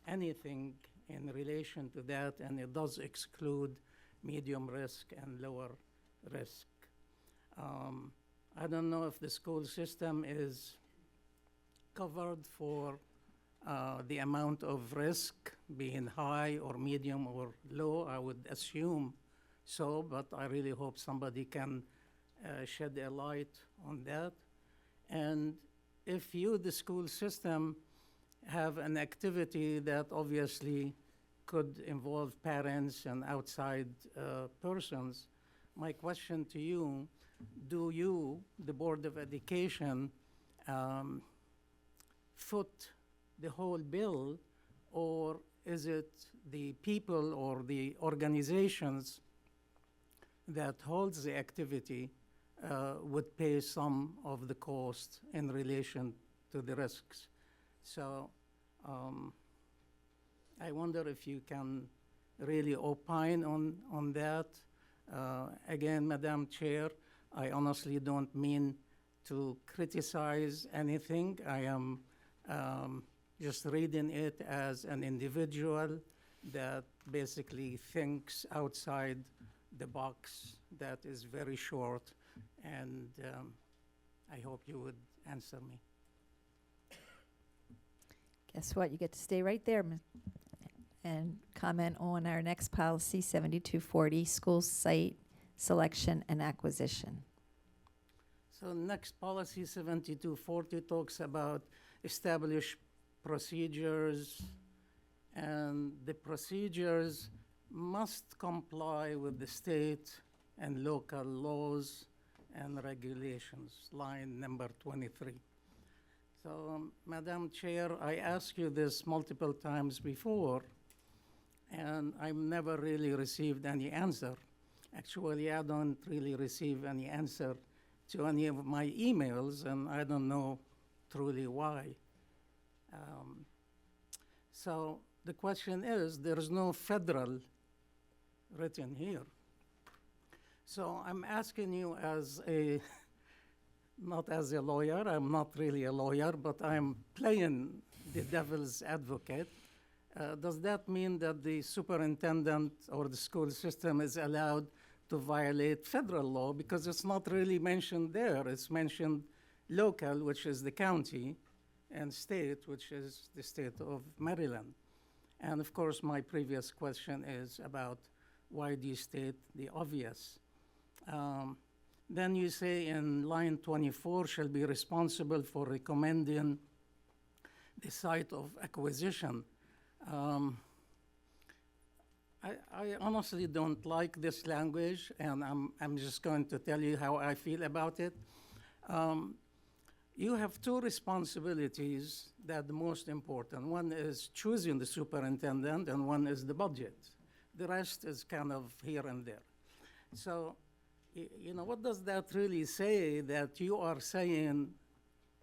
anything in relation to that, and it does exclude medium risk and lower risk. I don't know if the school system is covered for the amount of risk being high or medium or low. I would assume so, but I really hope somebody can shed a light on that. And if you, the school system, have an activity that obviously could involve parents and outside persons, my question to you, do you, the Board of Education, foot the whole bill, or is it the people or the organizations that holds the activity would pay some of the cost in relation to the risks? So I wonder if you can really opine on that. Again, Madam Chair, I honestly don't mean to criticize anything. I am just reading it as an individual that basically thinks outside the box that is very short, and I hope you would answer me. Guess what? You get to stay right there and comment on our next policy, 7240, school site selection and acquisition. So next policy, 7240, talks about established procedures, and the procedures must comply with the state and local laws and regulations, line number 23. So, Madam Chair, I asked you this multiple times before, and I've never really received any answer. Actually, I don't really receive any answer to any of my emails, and I don't know truly why. So the question is, there is no federal written here. So I'm asking you as a, not as a lawyer, I'm not really a lawyer, but I'm playing the devil's advocate. Does that mean that the superintendent or the school system is allowed to violate federal law? Because it's not really mentioned there. It's mentioned local, which is the county, and state, which is the state of Maryland. And of course, my previous question is about why do you state the obvious? Then you say in line 24, shall be responsible for recommending the site of acquisition. I honestly don't like this language, and I'm just going to tell you how I feel about it. You have two responsibilities that are the most important. One is choosing the superintendent, and one is the budget. The rest is kind of here and there. So, you know, what does that really say that you are saying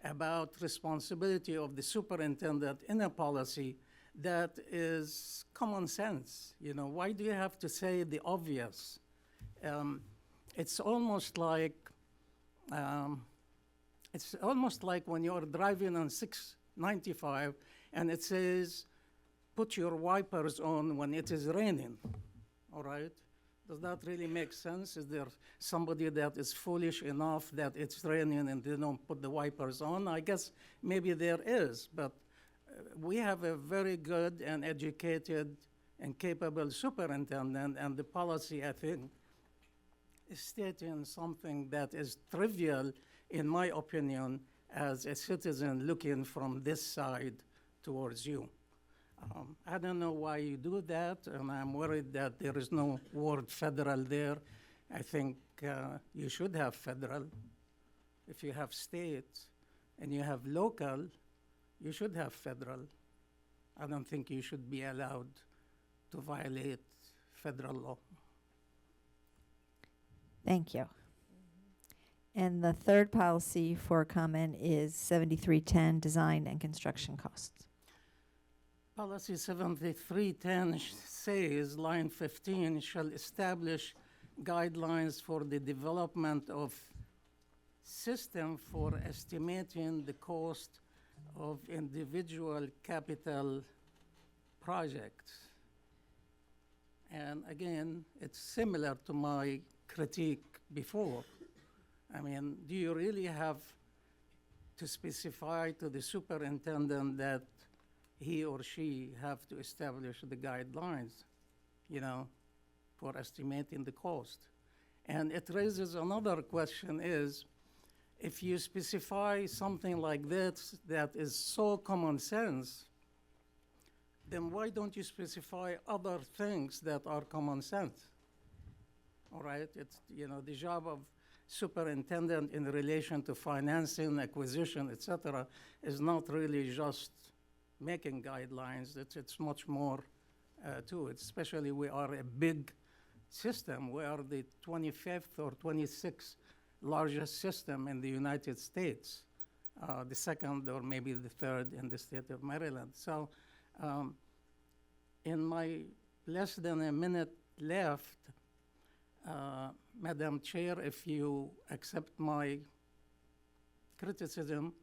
about responsibility of the superintendent in a policy that is common sense? You know, why do you have to say the obvious? It's almost like when you're driving on 695 and it says, put your wipers on when it is raining, all right? Does that really make sense? Is there somebody that is foolish enough that it's raining and they don't put the wipers on? I guess maybe there is, but we have a very good and educated and capable superintendent, and the policy, I think, is stating something that is trivial, in my opinion, as a citizen looking from this side towards you. I don't know why you do that, and I'm worried that there is no word federal there. I think you should have federal. If you have states, and you have local, you should have federal. I don't think you should be allowed to violate federal law. Thank you. And the third policy for comment is 7310, design and construction costs. Policy 7310 says, line 15, shall establish guidelines for the development of system for estimating the cost of individual capital projects. And again, it's similar to my critique before. I mean, do you really have to specify to the superintendent that he or she have to establish the guidelines, you know, for estimating the cost? And it raises another question is, if you specify something like this that is so common sense, then why don't you specify other things that are common sense? All right, it's, you know, the job of superintendent in relation to financing, acquisition, et cetera, is not really just making guidelines. It's much more to it, especially we are a big system. We are the 25th or 26th largest system in the United States, the second or maybe the third in the state of Maryland. So in my less than a minute left, Madam Chair, if you accept my criticism,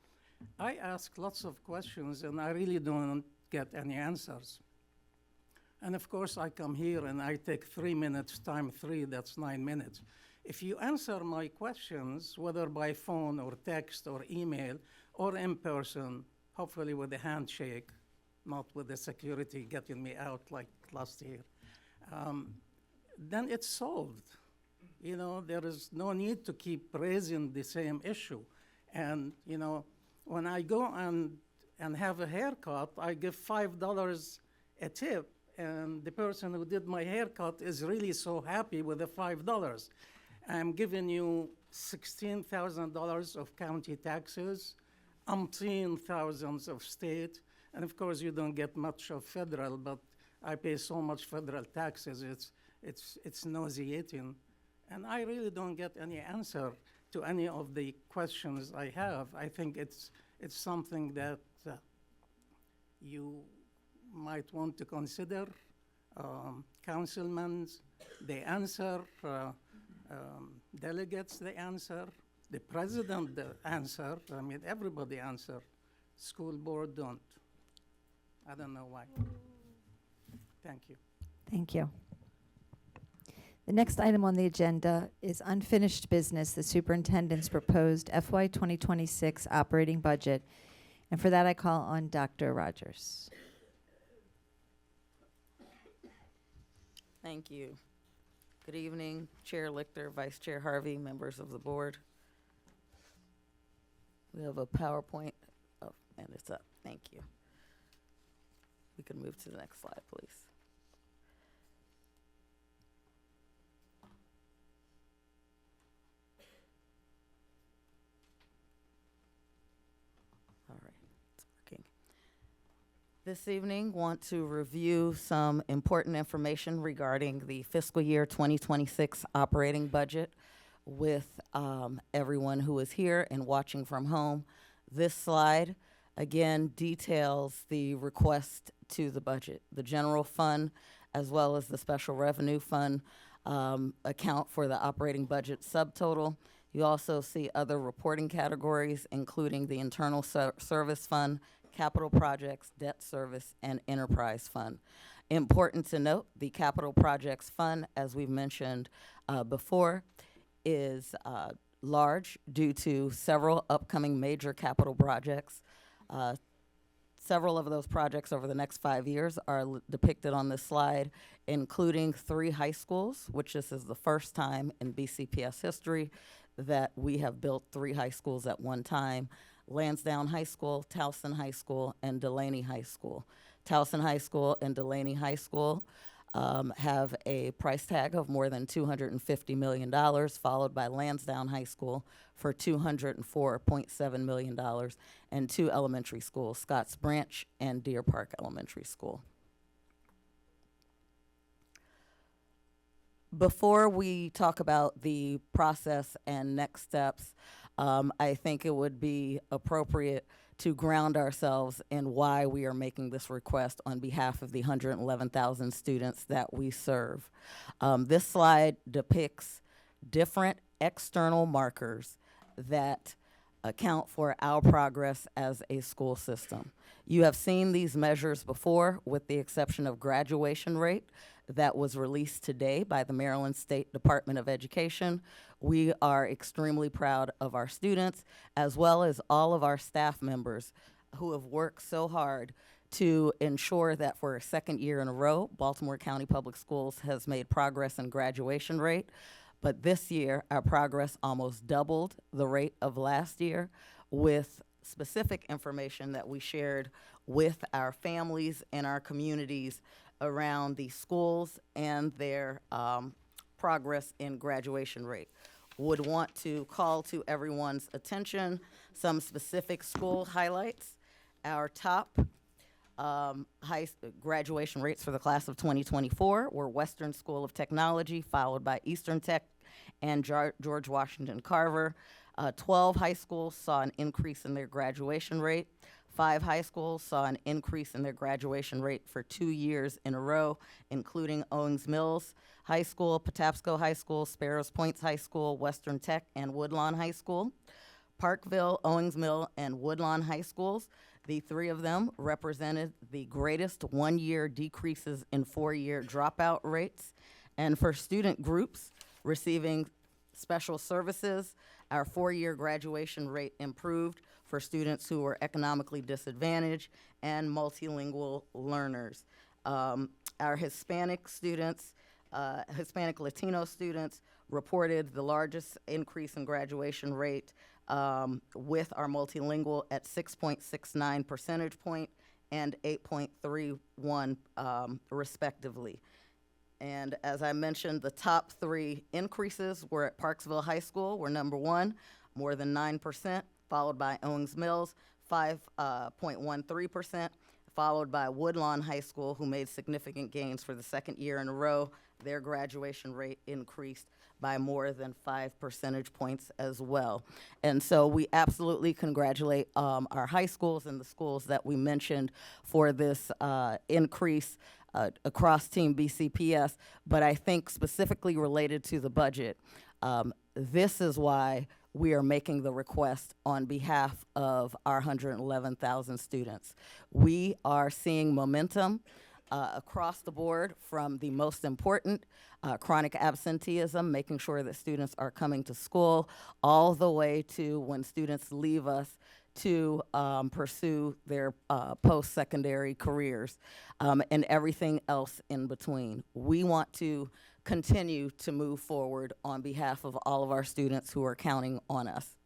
I ask lots of questions and I really don't get any answers. And of course, I come here and I take 3 minutes, time 3, that's 9 minutes. If you answer my questions, whether by phone or text or email or in person, hopefully with a handshake, not with the security getting me out like last year, then it's solved. You know, there is no need to keep raising the same issue. And, you know, when I go and have a haircut, I give $5 a tip, and the person who did my haircut is really so happy with the $5. I'm giving you $16,000 of county taxes, umpteen thousands of state, and of course you don't get much of federal, but I pay so much federal taxes, it's nauseating. And I really don't get any answer to any of the questions I have. I think it's something that you might want to consider. Councilmen, they answer. Delegates, they answer. The president, the answer. I mean, everybody answer. School board don't. I don't know why. Thank you. Thank you. The next item on the agenda is unfinished business, the superintendent's proposed FY 2026 operating budget. And for that, I call on Dr. Rogers. Thank you. Good evening, Chair Lichter, Vice Chair Harvey, members of the board. We have a PowerPoint, and it's up. Thank you. We can move to the next slide, please. All right, it's working. This evening, want to review some important information regarding the fiscal year 2026 operating budget with everyone who is here and watching from home. This slide, again, details the request to the budget. The general fund, as well as the special revenue fund, account for the operating budget subtotal. You also see other reporting categories, including the internal service fund, capital projects, debt service, and enterprise fund. Important to note, the capital projects fund, as we've mentioned before, is large due to several upcoming major capital projects. Several of those projects over the next 5 years are depicted on this slide, including 3 high schools, which this is the first time in BCPS history that we have built 3 high schools at one time. Lansdowne High School, Towson High School, and Delaney High School. Towson High School and Delaney High School have a price tag of more than $250 million, followed by Lansdowne High School for $204.7 million, and 2 elementary schools, Scotts Branch and Deer Park Elementary School. Before we talk about the process and next steps, I think it would be appropriate to ground ourselves in why we are making this request on behalf of the 111,000 students that we serve. This slide depicts different external markers that account for our progress as a school system. You have seen these measures before, with the exception of graduation rate that was released today by the Maryland State Department of Education. We are extremely proud of our students, as well as all of our staff members who have worked so hard to ensure that for a second year in a row, Baltimore County Public Schools has made progress in graduation rate. But this year, our progress almost doubled the rate of last year, with specific information that we shared with our families and our communities around the schools and their progress in graduation rate. Would want to call to everyone's attention some specific school highlights. Our top graduation rates for the class of 2024 were Western School of Technology, followed by Eastern Tech and George Washington Carver. 12 high schools saw an increase in their graduation rate. 5 high schools saw an increase in their graduation rate for 2 years in a row, including Owings Mills High School, Patapsco High School, Sparrows Points High School, Western Tech, and Woodlawn High School. Parkville, Owings Mill, and Woodlawn High Schools, the 3 of them represented the greatest 1-year decreases in 4-year dropout rates. And for student groups receiving special services, our 4-year graduation rate improved for students who were economically disadvantaged and multilingual learners. Our Hispanic students, Hispanic Latino students reported the largest increase in graduation rate with our multilingual at 6.69 percentage point and 8.31 respectively. And as I mentioned, the top 3 increases were at Parksville High School, were number 1, more than 9%, followed by Owings Mills, 5.13%, followed by Woodlawn High School, who made significant gains for the 2nd year in a row. Their graduation rate increased by more than 5 percentage points as well. And so we absolutely congratulate our high schools and the schools that we mentioned for this increase across Team BCPS, but I think specifically related to the budget, this is why we are making the request on behalf of our 111,000 students. We are seeing momentum across the board, from the most important, chronic absenteeism, making sure that students are coming to school, all the way to when students leave us to pursue their post-secondary careers, and everything else in between. We want to continue to move forward on behalf of all of our students who are counting on us.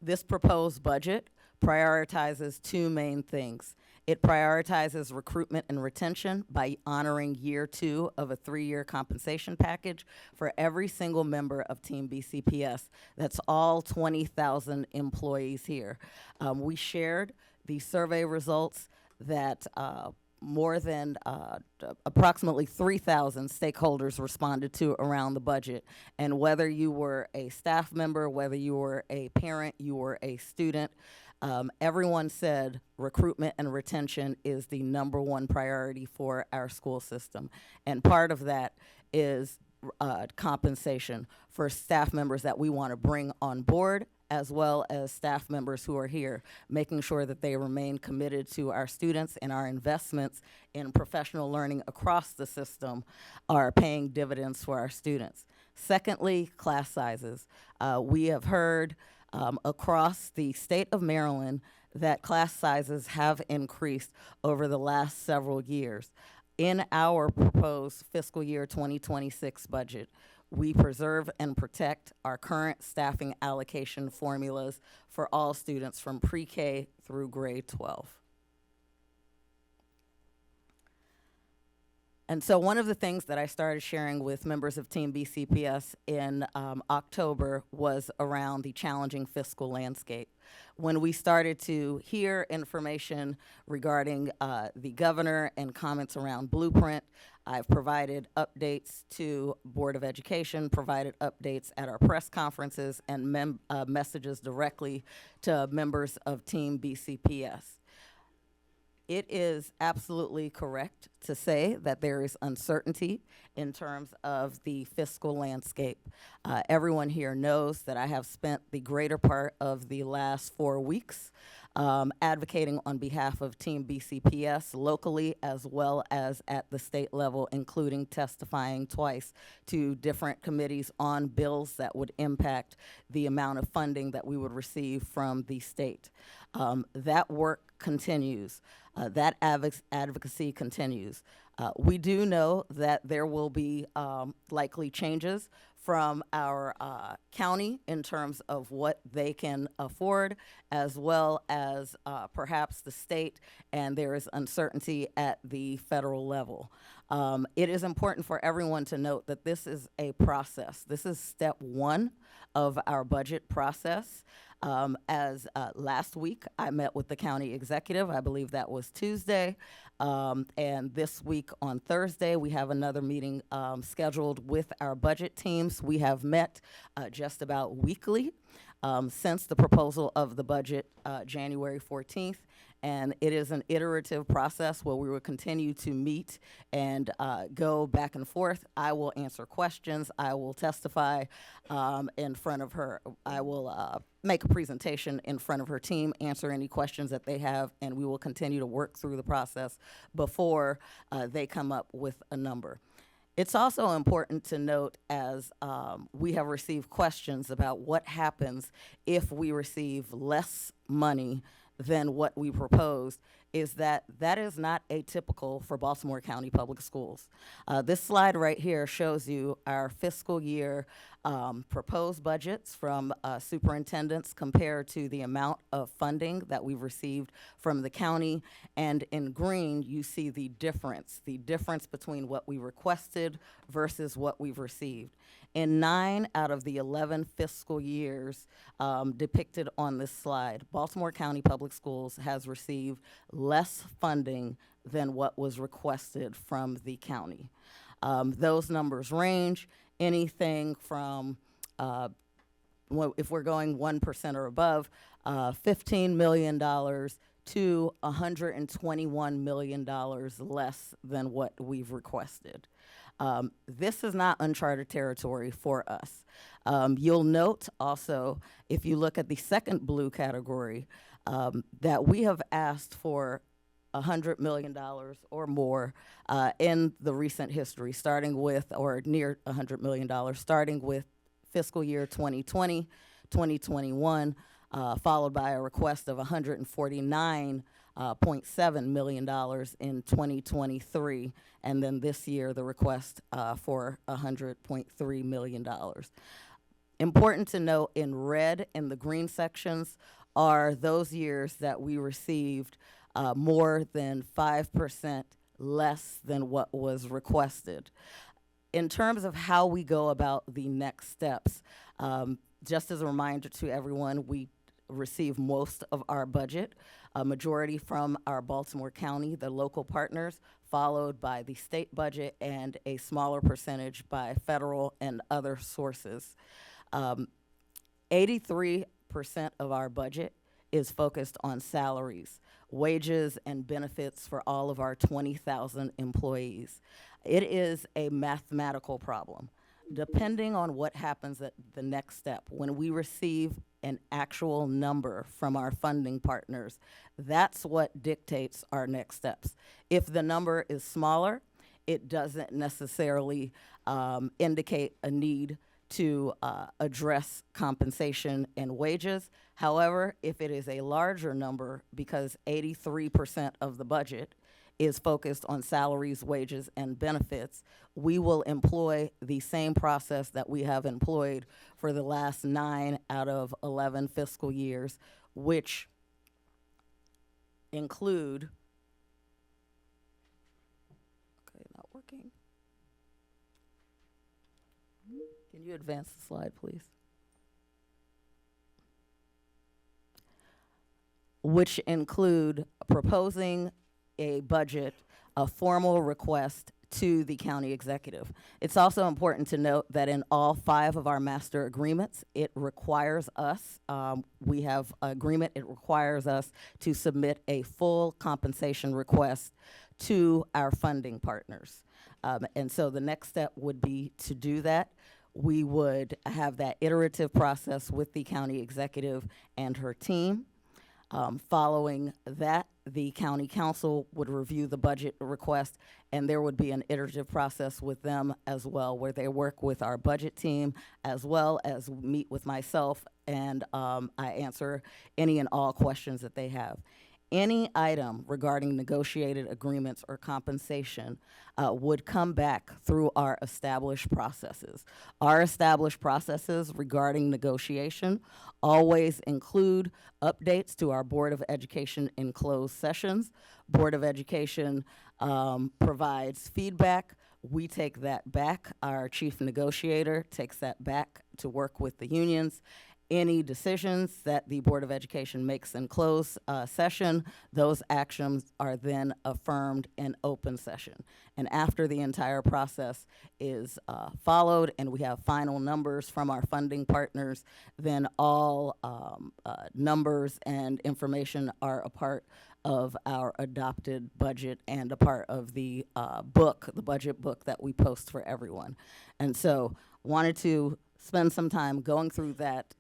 This proposed budget prioritizes 2 main things. It prioritizes recruitment and retention by honoring year 2 of a 3-year compensation package for every single member of Team BCPS. That's all 20,000 employees here. We shared the survey results that more than approximately 3,000 stakeholders responded to around the budget. And whether you were a staff member, whether you were a parent, you were a student, everyone said recruitment and retention is the #1 priority for our school system. And part of that is compensation for staff members that we want to bring on board, as well as staff members who are here, making sure that they remain committed to our students, and our investments in professional learning across the system are paying dividends for our students. Secondly, class sizes. We have heard across the state of Maryland that class sizes have increased over the last several years. In our proposed fiscal year 2026 budget, we preserve and protect our current staffing allocation formulas for all students from pre-K through grade 12. And so one of the things that I started sharing with members of Team BCPS in October was around the challenging fiscal landscape. When we started to hear information regarding the governor and comments around Blueprint, I've provided updates to Board of Education, provided updates at our press conferences, and messages directly to members of Team BCPS. It is absolutely correct to say that there is uncertainty in terms of the fiscal landscape. Everyone here knows that I have spent the greater part of the last 4 weeks advocating on behalf of Team BCPS locally as well as at the state level, including testifying twice to different committees on bills that would impact the amount of funding that we would receive from the state. That work continues. That advocacy continues. We do know that there will be likely changes from our county in terms of what they can afford, as well as perhaps the state, and there is uncertainty at the federal level. It is important for everyone to note that this is a process. This is step one of our budget process. As last week, I met with the county executive. I believe that was Tuesday. And this week on Thursday, we have another meeting scheduled with our budget teams. We have met just about weekly since the proposal of the budget January 14th. And it is an iterative process where we will continue to meet and go back and forth. I will answer questions. I will testify in front of her. I will make a presentation in front of her team, answer any questions that they have, and we will continue to work through the process before they come up with a number. It's also important to note, as we have received questions about what happens if we receive less money than what we proposed, is that that is not atypical for Baltimore County Public Schools. This slide right here shows you our fiscal year proposed budgets from superintendents compared to the amount of funding that we've received from the county. And in green, you see the difference between what we requested versus what we've received. In 9 out of the 11 fiscal years depicted on this slide, Baltimore County Public Schools has received less funding than what was requested from the county. Those numbers range anything from, if we're going 1% or above, $15 million to $121 million less than what we've requested. This is not uncharted territory for us. You'll note also, if you look at the second blue category, that we have asked for $100 million or more in the recent history, starting with, or near $100 million, starting with fiscal year 2020, 2021, followed by a request of $149.7 million in 2023, and then this year the request for $100.3 million. Important to note, in red in the green sections are those years that we received more than 5% less than what was requested. In terms of how we go about the next steps, just as a reminder to everyone, we receive most of our budget, a majority from our Baltimore County, the local partners, followed by the state budget, and a smaller percentage by federal and other sources. 83% of our budget is focused on salaries, wages, and benefits for all of our 20,000 employees. It is a mathematical problem. Depending on what happens at the next step, when we receive an actual number from our funding partners, that's what dictates our next steps. If the number is smaller, it doesn't necessarily indicate a need to address compensation and wages. However, if it is a larger number, because 83% of the budget is focused on salaries, wages, and benefits, we will employ the same process that we have employed for the last 9 out of 11 fiscal years, which include, okay, not working. Can you advance the slide, please? Which include proposing a budget, a formal request to the county executive. It's also important to note that in all 5 of our master agreements, it requires us, we have agreement, it requires us to submit a full compensation request to our funding partners. And so the next step would be to do that. We would have that iterative process with the county executive and her team. Following that, the county council would review the budget request, and there would be an iterative process with them as well, where they work with our budget team as well as meet with myself, and I answer any and all questions that they have. Any item regarding negotiated agreements or compensation would come back through our established processes. Our established processes regarding negotiation always include updates to our Board of Education in closed sessions. Board of Education provides feedback. We take that back. Our chief negotiator takes that back to work with the unions. Any decisions that the Board of Education makes in closed session, those actions are then affirmed in open session. And after the entire process is followed and we have final numbers from our funding partners, then all numbers and information are a part of our adopted budget and a part of the book, the budget book that we post for everyone. And so wanted to spend some time going through that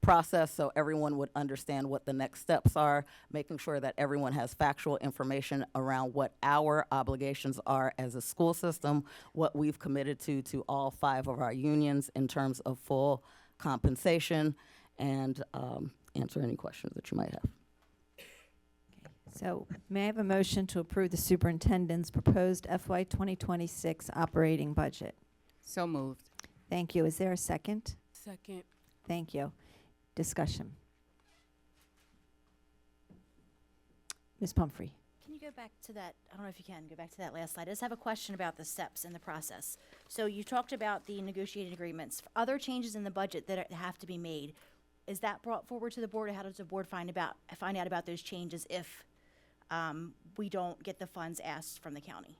process so everyone would understand what the next steps are, making sure that everyone has factual information around what our obligations are as a school system, what we've committed to all 5 of our unions in terms of full compensation, and answer any questions that you might have. So may I have a motion to approve the superintendent's proposed FY 2026 operating budget? So moved. Thank you. Is there a second? Second. Thank you. Discussion. Ms. Pumphrey. Can you go back to that? I don't know if you can go back to that last slide. I just have a question about the steps in the process. So you talked about the negotiated agreements. Other changes in the budget that have to be made, is that brought forward to the board, or how does the board find out about those changes if we don't get the funds asked from the county?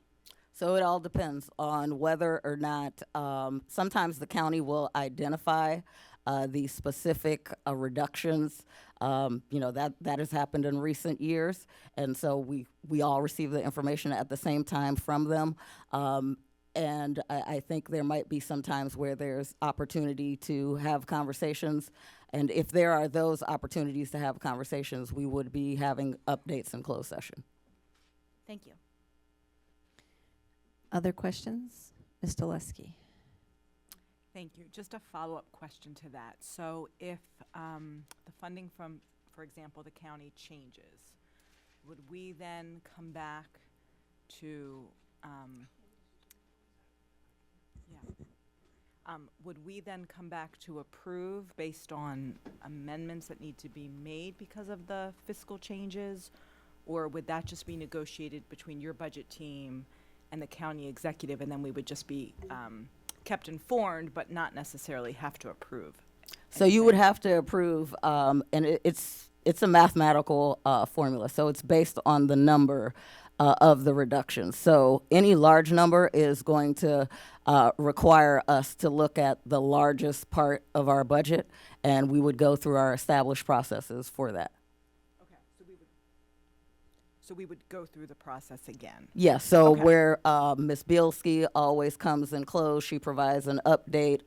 So it all depends on whether or not, sometimes the county will identify the specific reductions. You know, that has happened in recent years. And so we all receive the information at the same time from them. And I think there might be some times where there's opportunity to have conversations. And if there are those opportunities to have conversations, we would be having updates in closed session. Thank you. Other questions? Ms. Dolesky. Thank you. Just a follow-up question to that. So if the funding from, for example, the county changes, would we then come back to, would we then come back to approve based on amendments that need to be made because of the fiscal changes? Or would that just be negotiated between your budget team and the county executive, and then we would just be kept informed but not necessarily have to approve? So you would have to approve, and it's a mathematical formula. So it's based on the number of the reductions. So any large number is going to require us to look at the largest part of our budget, and we would go through our established processes for that. So we would go through the process again? Yes, so Okay. where Ms. Bielski always comes in close, she provides an update,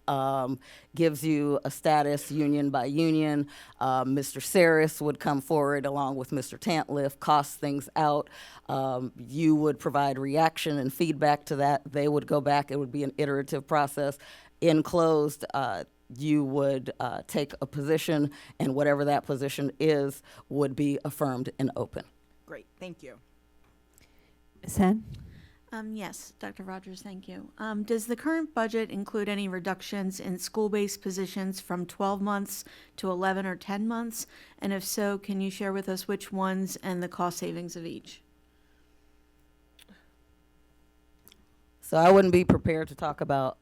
gives you a status union by union. Mr. Saris would come forward along with Mr. Tantliff, cost things out. You would provide reaction and feedback to that. They would go back. It would be an iterative process. In closed, you would take a position, and whatever that position is would be affirmed and open. Great, thank you. Ms. Henn? Yes, Dr. Rogers, thank you. Does the current budget include any reductions in school-based positions from 12 months to 11 or 10 months? And if so, can you share with us which ones and the cost savings of each? So I wouldn't be prepared to talk about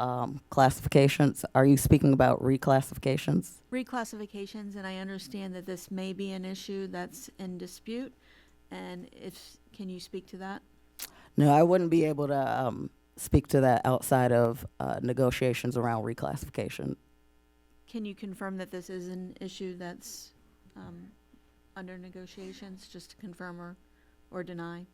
classifications. Are you speaking about reclassifications? Reclassifications, and I understand that this may be an issue that's in dispute, and can you speak to that? No, I wouldn't be able to speak to that outside of negotiations around reclassification. Can you confirm that this is an issue that's under negotiations, just to confirm or deny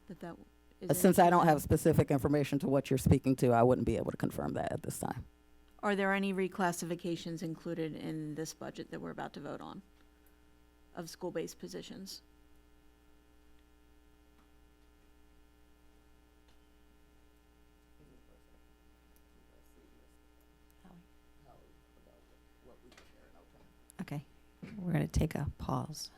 that is an Since issue I don't that- have specific information to what you're speaking to, I wouldn't be able to confirm that at this time. Are there any reclassifications included in this budget that we're about to vote on of school-based positions? Okay, we're going to take a pause.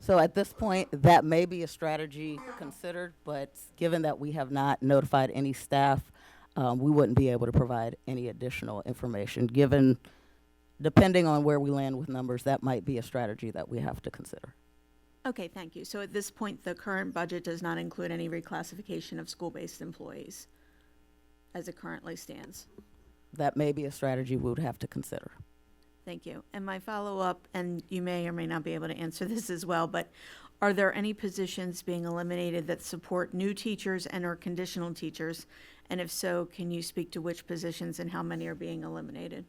So at this point, that may be a strategy considered, but given that we have not notified any staff, we wouldn't be able to provide any additional information. Depending on where we land with numbers, that might be a strategy that we have to consider. Okay, thank you. So at this point, the current budget does not include any reclassification of school-based employees as it currently stands. That may be a strategy we would have to consider. Thank you. And my follow-up, and you may or may not be able to answer this as well, but are there any positions being eliminated that support new teachers and or conditional teachers? And if so, can you speak to which positions and how many are being eliminated?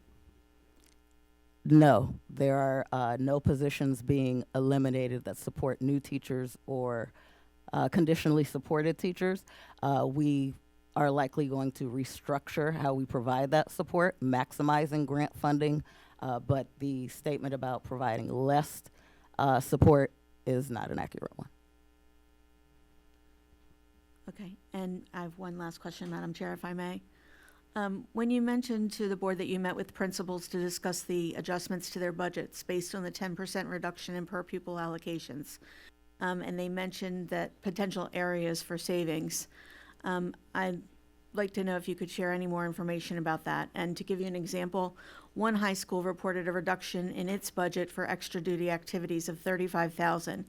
No, there are no positions being eliminated that support new teachers or conditionally supported teachers. We are likely going to restructure how we provide that support, maximizing grant funding, but the statement about providing less support is not an accurate one. Okay, and I have one last question, Madam Chair, if I may. When you mentioned to the board that you met with principals to discuss the adjustments to their budgets based on the 10% reduction in per pupil allocations, and they mentioned that potential areas for savings, I'd like to know if you could share any more information about that. And to give you an example, one high school reported a reduction in its budget for extra duty activities of $35,000.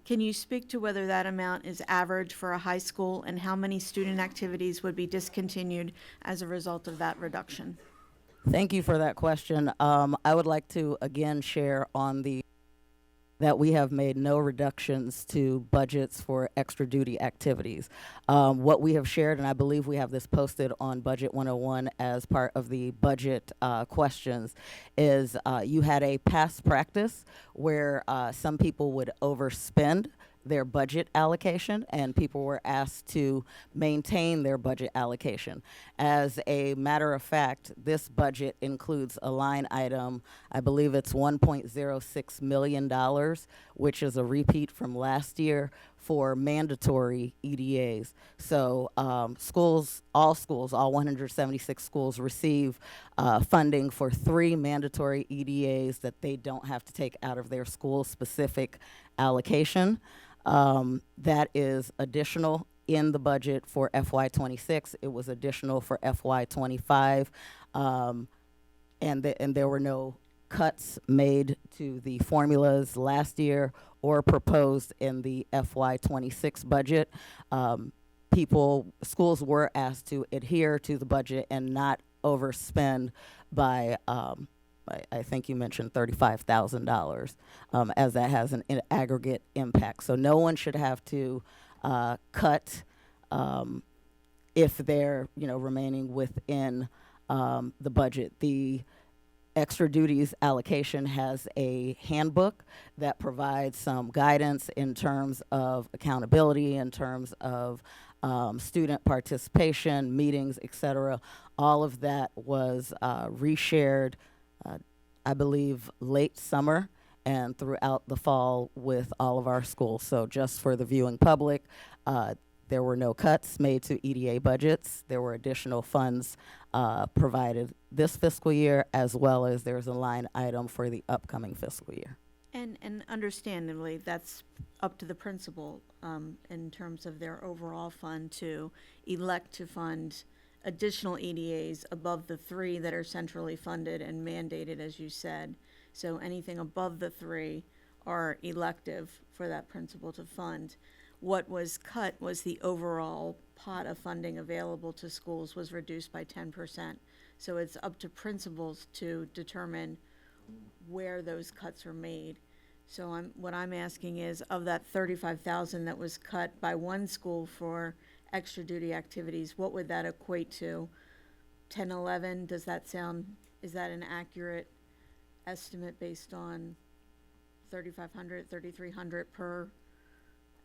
Can you speak to whether that amount is average for a high school and how many student activities would be discontinued as a result of that reduction? Thank you for that question. I would like to again share that we have made no reductions to budgets for extra duty activities. What we have shared, and I believe we have this posted on Budget 101 as part of the budget questions, is you had a past practice where some people would overspend their budget allocation, and people were asked to maintain their budget allocation. As a matter of fact, this budget includes a line item, I believe it's $1.06 million, which is a repeat from last year for mandatory EDAs. So all 176 schools receive funding for 3 mandatory EDAs that they don't have to take out of their school-specific allocation. That is additional in the budget for FY26. It was additional for FY25, and there were no cuts made to the formulas last year or proposed in the FY26 budget. Schools were asked to adhere to the budget and not overspend by I think you mentioned $35,000, as that has an aggregate impact. So no one should have to cut if they're remaining within the budget. The extra duties allocation has a handbook that provides some guidance in terms of accountability, in terms of student participation, meetings, etc. All of that was reshared, I believe, late summer and throughout the fall with all of our schools. So just for the viewing public, there were no cuts made to EDA budgets. There were additional funds provided this fiscal year, as well as there's a line item for the upcoming fiscal year. And understandably, that's up to the principal in terms of their overall fund to elect to fund additional EDAs above the 3 that are centrally funded and mandated, as you said. So anything above the 3 are elective for that principal to fund. What was cut was the overall pot of funding available to schools was reduced by 10%. So it's up to principals to determine where those cuts are made. So what I'm asking is, of that $35,000 that was cut by one school for extra duty activities, what would that equate to? 10, 11? Does that sound, is that an accurate estimate based on 3,500, 3,300 per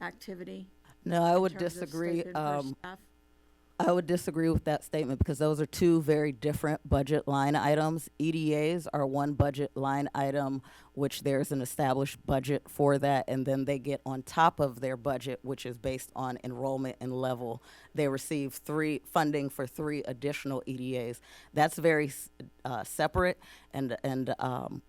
activity? No, I in would terms of disagree. stipend per staff? I would disagree with that statement because those are two very different budget line items. EDAs are one budget line item, which there's an established budget for that, and then they get on top of their budget, which is based on enrollment and level. They receive funding for 3 additional EDAs. That's very separate, and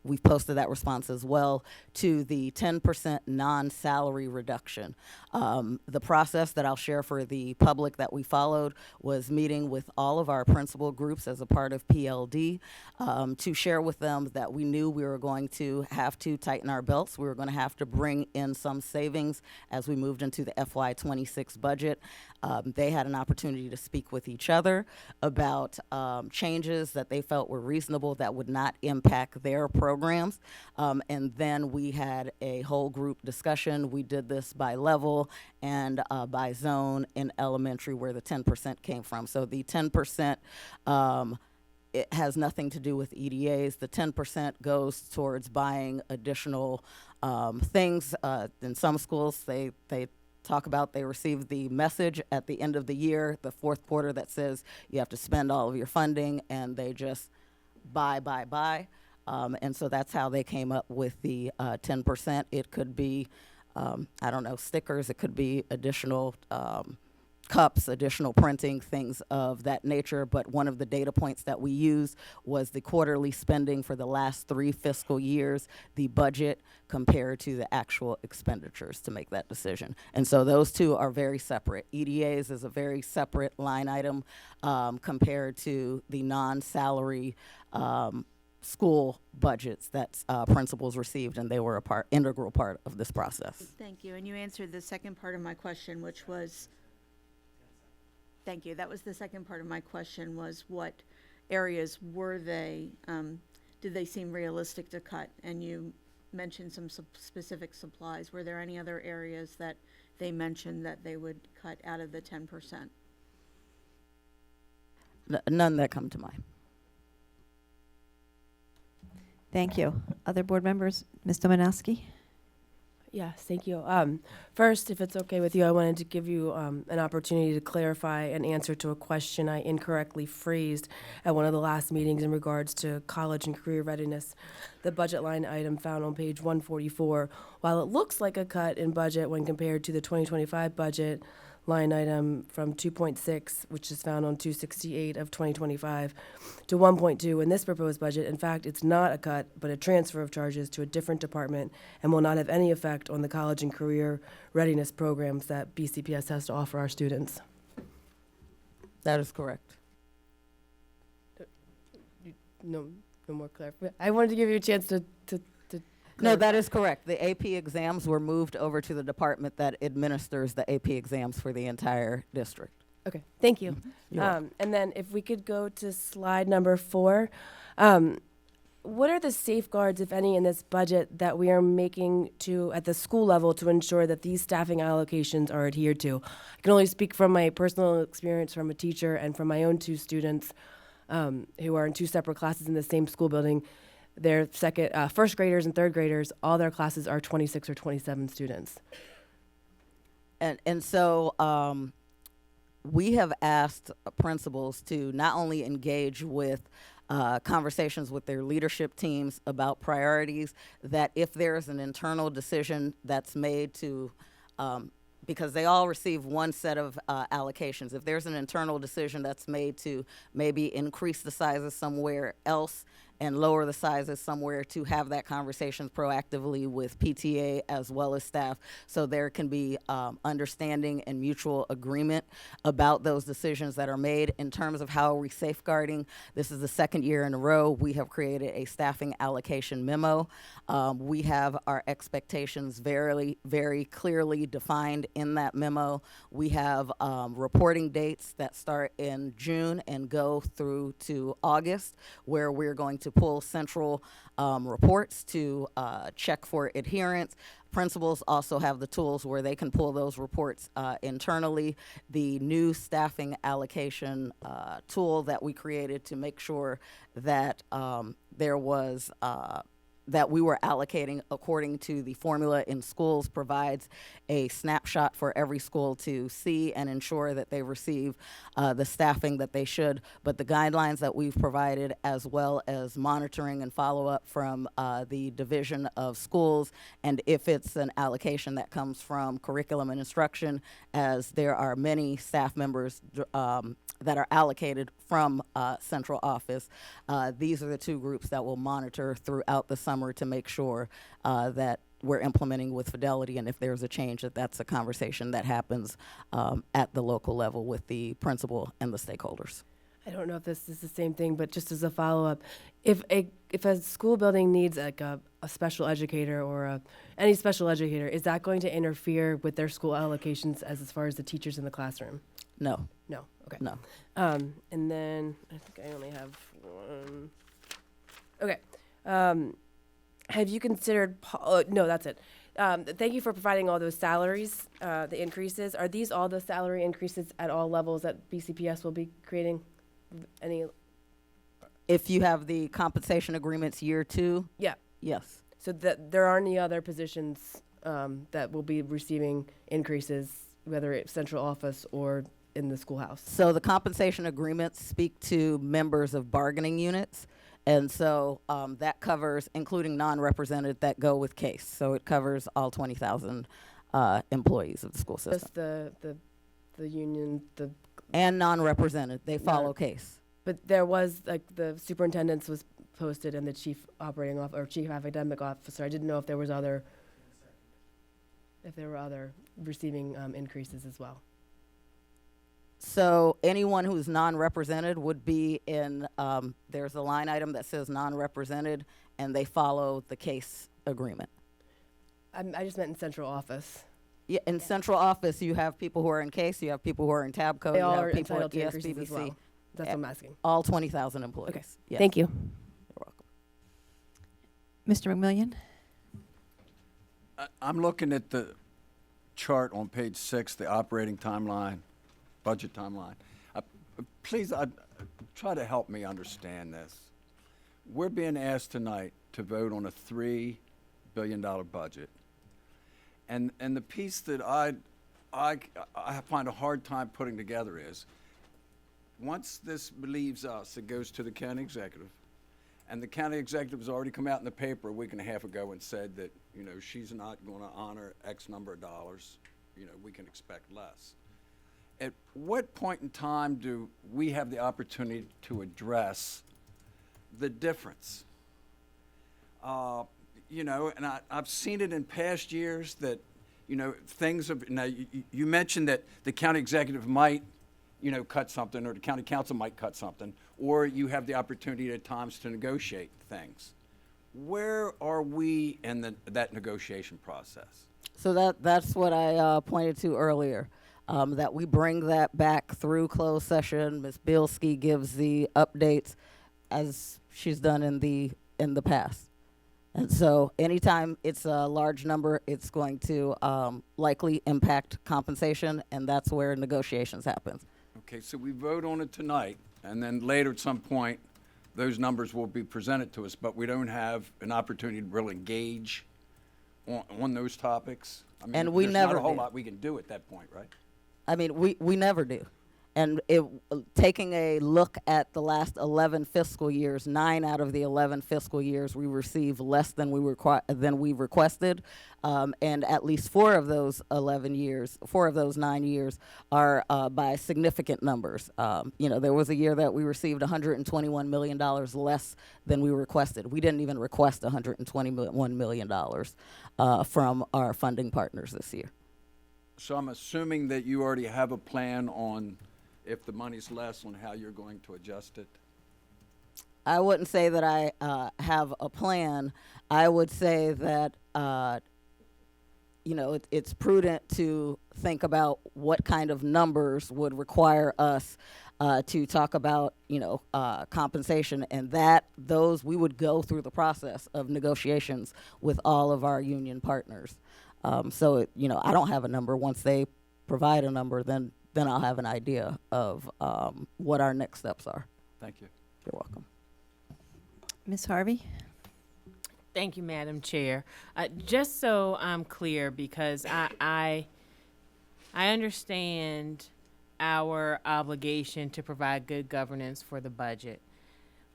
we've posted that response as well to the 10% non-salary reduction. The process that I'll share for the public that we followed was meeting with all of our principal groups as a part of PLD to share with them that we knew we were going to have to tighten our belts. We were going to have to bring in some savings as we moved into the FY26 budget. They had an opportunity to speak with each other about changes that they felt were reasonable that would not impact their programs. And then we had a whole group discussion. We did this by level and by zone in elementary where the 10% came from. So the 10% it has nothing to do with EDAs. The 10% goes towards buying additional things. In some schools, they talk about they receive the message at the end of the year, the 4th quarter, that says you have to spend all of your funding, and they just buy. And so that's how they came up with the 10%. It could be, I don't know, stickers. It could be additional cups, additional printing, things of that nature. But one of the data points that we used was the quarterly spending for the last 3 fiscal years, the budget compared to the actual expenditures to make that decision. And so those two are very separate. EDAs is a very separate line item compared to the non-salary school budgets that principals received, and they were integral part of this process. Thank you. And you answered the second part of my question, which was, thank you. That was the second part of my question, was what areas were they, did they seem realistic to cut? And you mentioned some specific supplies. Were there any other areas that they mentioned that they would cut out of the 10%? None that come to mind. Thank you. Other board members? Ms. Domanowski? Yes, thank you. First, if it's okay with you, I wanted to give you an opportunity to clarify an answer to a question I incorrectly phrased at one of the last meetings in regards to college and career readiness. The budget line item found on page 144, while it looks like a cut in budget when compared to the 2025 budget line item from 2.6, which is found on 268 of 2025, to 1.2 in this proposed budget. In fact, it's not a cut, but a transfer of charges to a different department and will not have any effect on the college and career readiness programs that BCPS has to offer our students. That is correct. No more clarification. I wanted to give you a chance to No, that is correct. The AP exams were moved over to the department that administers the AP exams for the entire district. Okay, thank you. You're welcome. And then if we could go to slide number 4, what are the safeguards, if any, in this budget that we are making at the school level to ensure that these staffing allocations are adhered to? I can only speak from my personal experience from a teacher and from my own 2 students who are in 2 separate classes in the same school building. their first graders and third graders, all their classes are 26 or 27 students. And so we have asked principals to not only engage with conversations with their leadership teams about priorities, that if there is an internal decision that's made to, because they all receive one set of allocations, if there's an internal decision that's made to maybe increase the sizes somewhere else and lower the sizes somewhere, to have that conversation proactively with PTA as well as staff, so there can be understanding and mutual agreement about those decisions that are made. In terms of how are we safeguarding, this is the second year in a row we have created a staffing allocation memo. We have our expectations very, very clearly defined in that memo. We have reporting dates that start in June and go through to August, where we're going to pull central reports to check for adherence. Principals also have the tools where they can pull those reports internally. The new staffing allocation tool that we created to make sure that there was that we were allocating according to the formula in schools provides a snapshot for every school to see and ensure that they receive the staffing that they should. But the guidelines that we've provided, as well as monitoring and follow-up from the Division of Schools, and if it's an allocation that comes from curriculum and instruction, as there are many staff members that are allocated from central office, these are the two groups that will monitor throughout the summer to make sure that we're implementing with fidelity, and if there's a change, that's a conversation that happens at the local level with the principal and the stakeholders. I don't know if this is the same thing, but just as a follow-up, if a school building needs like a special educator or any special educator, is that going to interfere with their school allocations as far as the teachers in the classroom? No. No. Okay. No. And then I think I only have one. Okay. Have you considered? No, that's it. Thank you for providing all those salaries, the increases. Are these all the salary increases at all levels that BCPS will be creating? Any? If you have the compensation agreements year 2? Yeah. Yes. So that there aren't any other positions that will be receiving increases, whether it's central office or in the schoolhouse. So the compensation agreements speak to members of bargaining units. And so that covers, including non-represented that go with case. So it covers all 20,000 employees of the school system. Just the union, and non-represented, they follow case. But there was, like, the superintendent's was posted and the chief operating or chief academic officer. I didn't know if there was other, receiving increases as well. So anyone who's non-represented would be in, there's a line item that says non-represented, and they follow the case agreement. I just meant in central office. Yeah, in central office, you have people who are in case, you have people who are in tab code, They you all have are people entitled at to increases as ESBBC. well. That's what I'm asking. All 20,000 employees. Okay. Yes. Thank you. You're welcome. Mr. McMillian? I'm looking at the chart on page 6, the operating timeline, budget timeline. Please, try to help me understand this. We're being asked tonight to vote on a $3 billion budget. And the piece that I find a hard time putting together is, once this leaves us, it goes to the county executive. And the county executive has already come out in the paper a week and a half ago and said that, she's not going to honor X number of dollars. We can expect less. At what point in time do we have the opportunity to address the difference? And I've seen it in past years that, things have, you mentioned that the county executive might, cut something, or the county council might cut something, or you have the opportunity at times to negotiate things. Where are we in that negotiation process? So that's what I pointed to earlier, that we bring that back through closed session. Ms. Bielski gives the updates as she's done in the past. And so anytime it's a large number, it's going to likely impact compensation, and that's where negotiations happen. Okay, so we vote on it tonight, and then later at some point, those numbers will be presented to us, but we don't have an opportunity to really engage on those topics. I mean, And we there's never not a whole do. lot we can do at that point, right? I mean, we never do. And taking a look at the last 11 fiscal years, 9 out of the 11 fiscal years, we received less than we requested, and at least 4 of those 11 years, 4 of those 9 years are by significant numbers. There was a year that we received $121 million less than we requested. We didn't even request $121 million from our funding partners this year. So I'm assuming that you already have a plan on, if the money's less, on how you're going to adjust it? I wouldn't say that I have a plan. I would say that it's prudent to think about what kind of numbers would require us to talk about compensation, and those we would go through the process of negotiations with all of our union partners. So I don't have a number. Once they provide a number, then I'll have an idea of what our next steps are. Thank you. You're welcome. Ms. Harvey? Thank you, Madam Chair. Just so I'm clear, because I understand our obligation to provide good governance for the budget.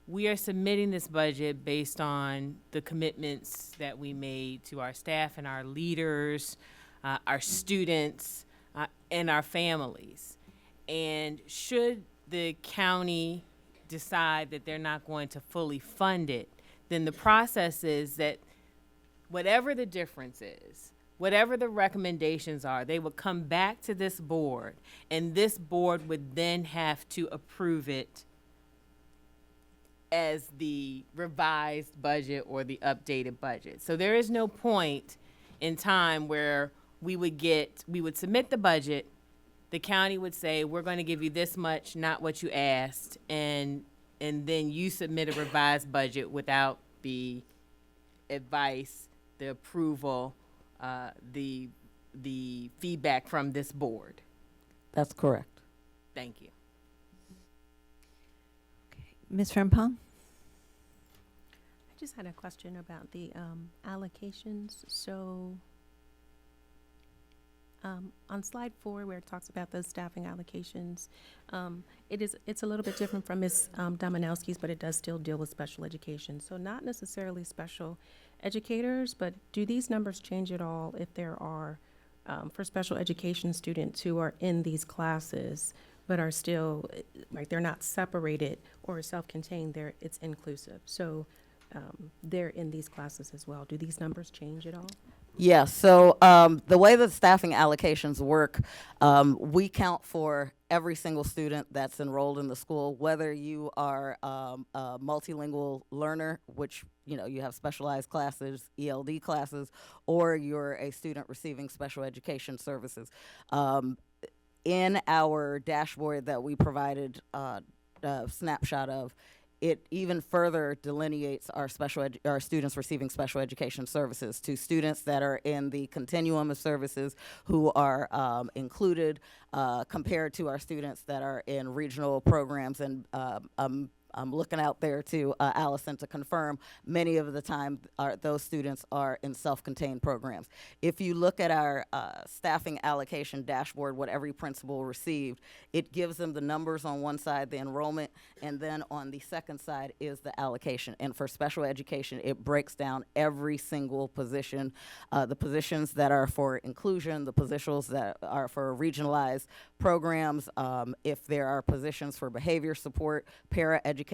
We are submitting this budget based on the commitments that we made to our staff and our leaders, our students, and our families. And should the county decide that they're not going to fully fund it, then the process is that whatever the difference is, whatever the recommendations are, they would come back to this board, and this board would then have to approve it as the revised budget or the updated budget. So there is no point in time where we would submit the budget, the county would say, we're going to give you this much, not what you asked, and then you submit a revised budget without the advice, the approval, the feedback from this board. That's correct. Thank you. Ms. Frimpong? I just had a question about the allocations. So on slide 4, where it talks about those staffing allocations, it's a little bit different from Ms. Dominowski's, but it does still deal with special education. So not necessarily special educators, but do these numbers change at all if there are, for special education students who are in these classes but are still, like, they're not separated or self-contained, it's inclusive. So they're in these classes as well. Do these numbers change at all? Yeah, so the way that staffing allocations work, we count for every single student that's enrolled in the school, whether you are a multilingual learner, which you have specialized classes, ELD classes, or you're a student receiving special education services. In our dashboard that we provided a snapshot of, it even further delineates our students receiving special education services to students that are in the continuum of services who are included compared to our students that are in regional programs. And I'm looking out there to Allison to confirm many of the time those students are in self-contained programs. If you look at our staffing allocation dashboard, what every principal received, it gives them the numbers on one side, the enrollment, and then on the second side is the allocation. And for special education, it breaks down every single position, the positions that are for inclusion, the positions that are for regionalized programs, if there are positions for behavior support, para-education,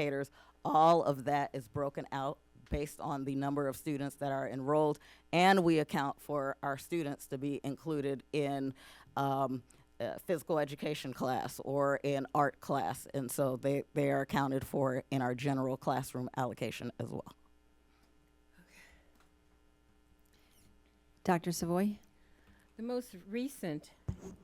all of that is broken out based on the number of students that are enrolled, and we account for our students to be included in physical education class or in art class, and so they are accounted for in our general classroom allocation as well. Dr. Savoy? The most recent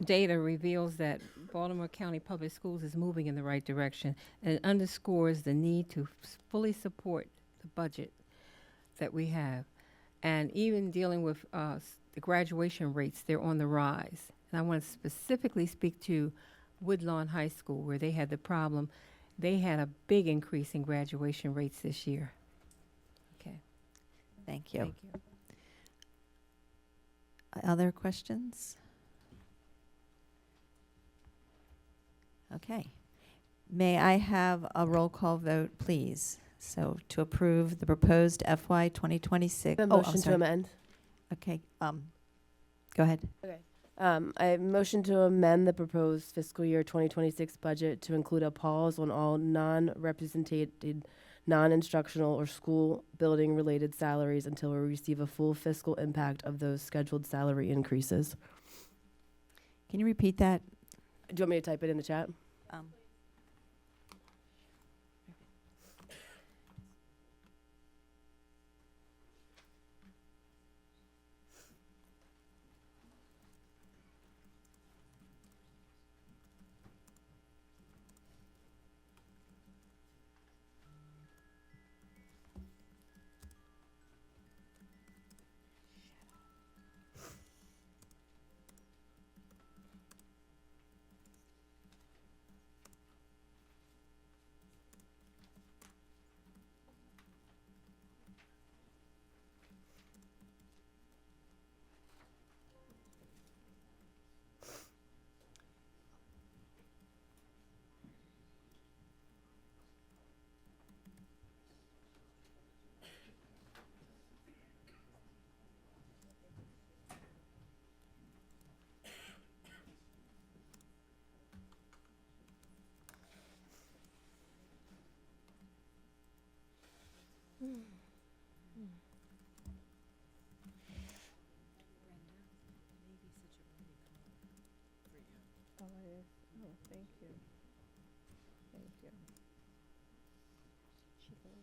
data reveals that Baltimore County Public Schools is moving in the right direction, and it underscores the need to fully support the budget that we have. And even dealing with the graduation rates, they're on the rise. And I want to specifically speak to Woodlawn High School, where they had the problem they had a big increase in graduation rates this year. Okay. Thank you. Thank you. Other questions? Okay. May I have a roll call vote, please? So to approve the proposed FY 2026. A motion to amend. Okay, go ahead. Okay. I motion to amend the proposed fiscal year 2026 budget to include a pause on all non-represented, non-instructional or school building related salaries until we receive a full fiscal impact of those scheduled salary increases. Can you repeat that? Do you want me to type it in the chat? Oh, thank you. Thank you. She goes.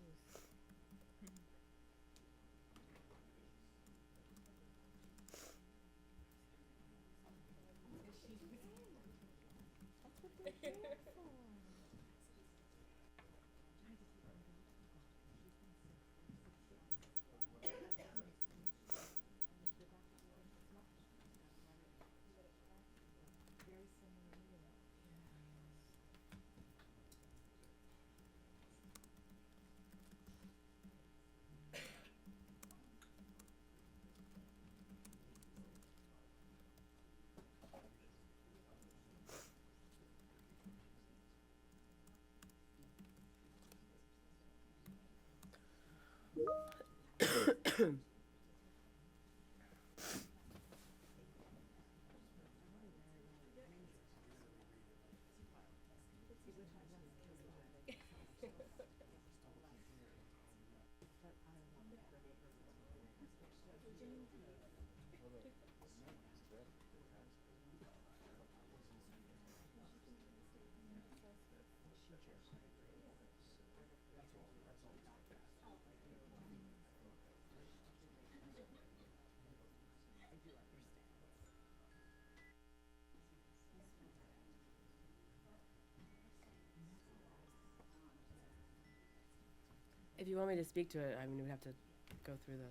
If you want me to speak to it, I mean, we'd have to go through the.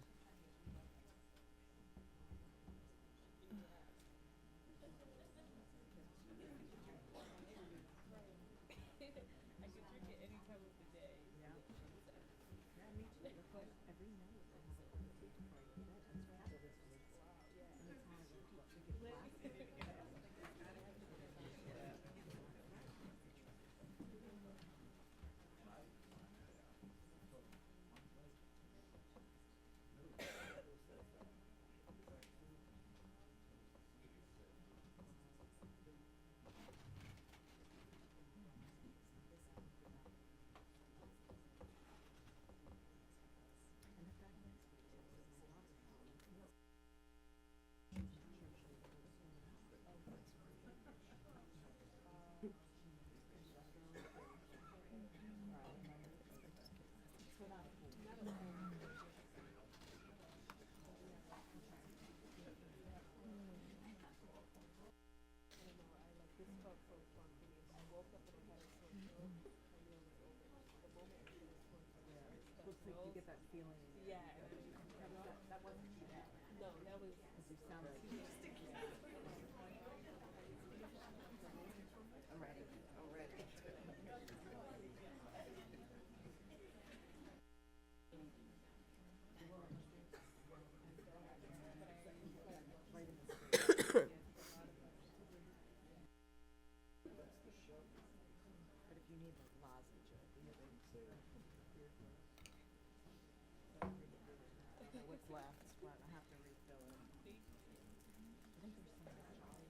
You get that feeling. Yeah. That wasn't you. No, that was. Because you sound like. I'm ready. I'm ready.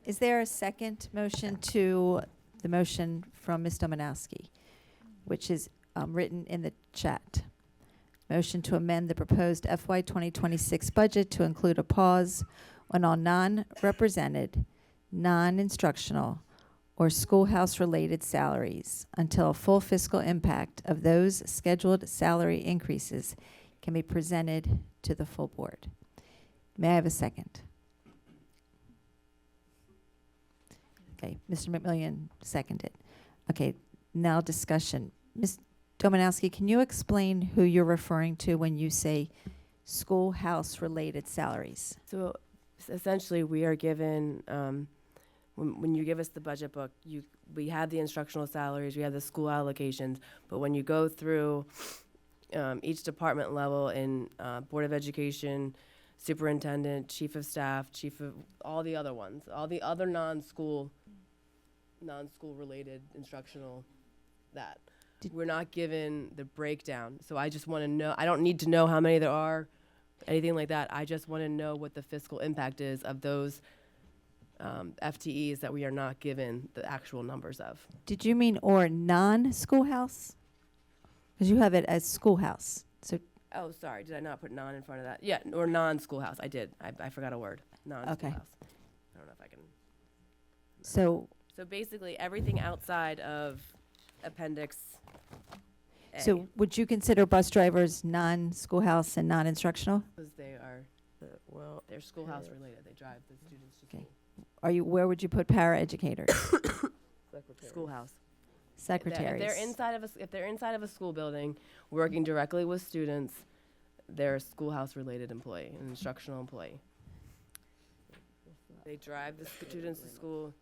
Is there a second motion to the motion from Ms. Domanowski, which is written in the chat? Motion to amend the proposed FY 2026 budget to include a pause on all non-represented, non-instructional, or schoolhouse-related salaries until a full fiscal impact of those scheduled salary increases can be presented to the full board. May I have a second? Okay, Mr. McMillian seconded. Okay, now discussion. Ms. Domanowski, can you explain who you're referring to when you say schoolhouse-related salaries? So essentially, we are given, when you give us the budget book, we have the instructional salaries, we have the school allocations, but when you go through each department level in Board of Education, Superintendent, Chief of Staff, Chief of, all the other ones, all the other non-school related instructional, that. We're not given the breakdown, so I just want to know, I don't need to know how many there are, anything like that. I just want to know what the fiscal impact is of those FTEs that we are not given the actual numbers of. Did you mean or non-schoolhouse? Because you have it as schoolhouse. So Oh, sorry, did I not put non in front of that? Yeah, or non-schoolhouse, I did. I forgot a word, non-schoolhouse. I don't know if I can. So basically, everything outside of Appendix A. So would you consider bus drivers non-schoolhouse and non-instructional? Because they are, they're schoolhouse related, they drive the students to school. Where would you put para-educators? Schoolhouse. Secretaries. If they're inside of a school building, working directly with students, they're a schoolhouse related employee, an instructional employee. They drive the students to school.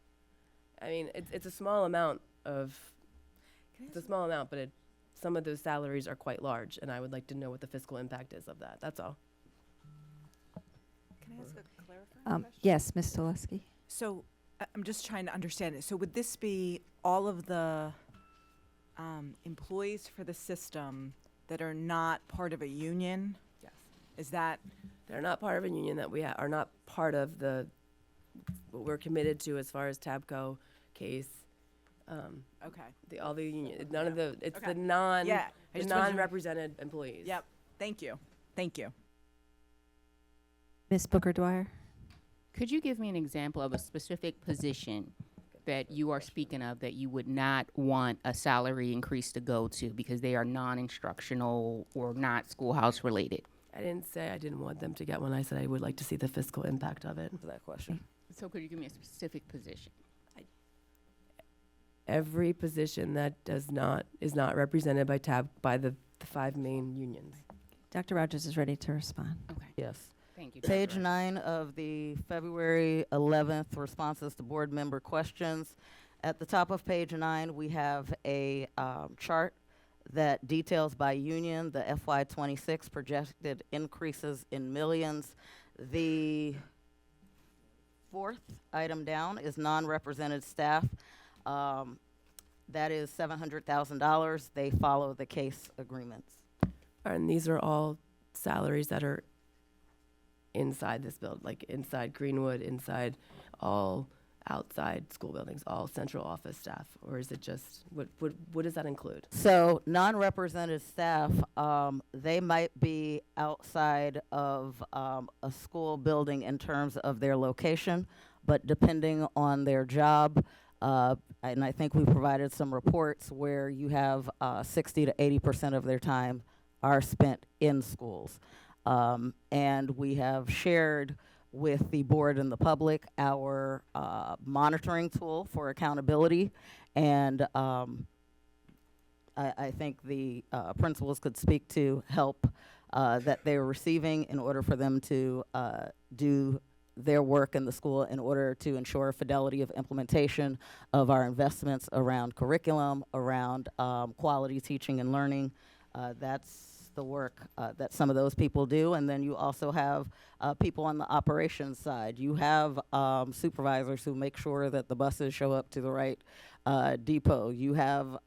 I mean, it's a small amount but some of those salaries are quite large, and I would like to know what the fiscal impact is of that. That's all. Can I ask a clarifying question? Yes, Ms. Tuleski. So I'm just trying to understand it. So would this be all of the employees for the system that are not part of a union? Yes. Is that? They're not part of a union that we are not part of what we're committed to as far as TABCO case. Okay. All the union, none of the, it's Okay. the I just wasn't- non-represented employees. Yep. Thank you. Thank you. Ms. Booker Dwyer. Could you give me an example of a specific position that you are speaking of that you would not want a salary increase to go to because they are non-instructional or not schoolhouse related? I didn't say I didn't want them to get one. I said I would like to see the fiscal impact of it for that question. So could you give me a specific position? Every position that is not represented by the 5 main unions. Dr. Rogers is ready to respond. Okay. Yes. Thank you. Page 9 of the February 11th responses to board member questions. At the top of page 9, we have a chart that details by union the FY26 projected increases in millions. The fourth item down is non-represented staff. That is $700,000. They follow the case agreements. And these are all salaries that are inside this building, like inside Greenwood, inside all outside school buildings, all central office staff, or is it just, what does that include? So non-represented staff, they might be outside of a school building in terms of their location, but depending on their job, and I think we provided some reports where you have 60 to 80% of their time are spent in schools. And we have shared with the board and the public our monitoring tool for accountability. And I think the principals could speak to help that they're receiving in order for them to do their work in the school in order to ensure fidelity of implementation of our investments around curriculum, around quality teaching and learning. That's the work that some of those people do. And then you also have people on the operations side. You have supervisors who make sure that the buses show up to the right depot. You have,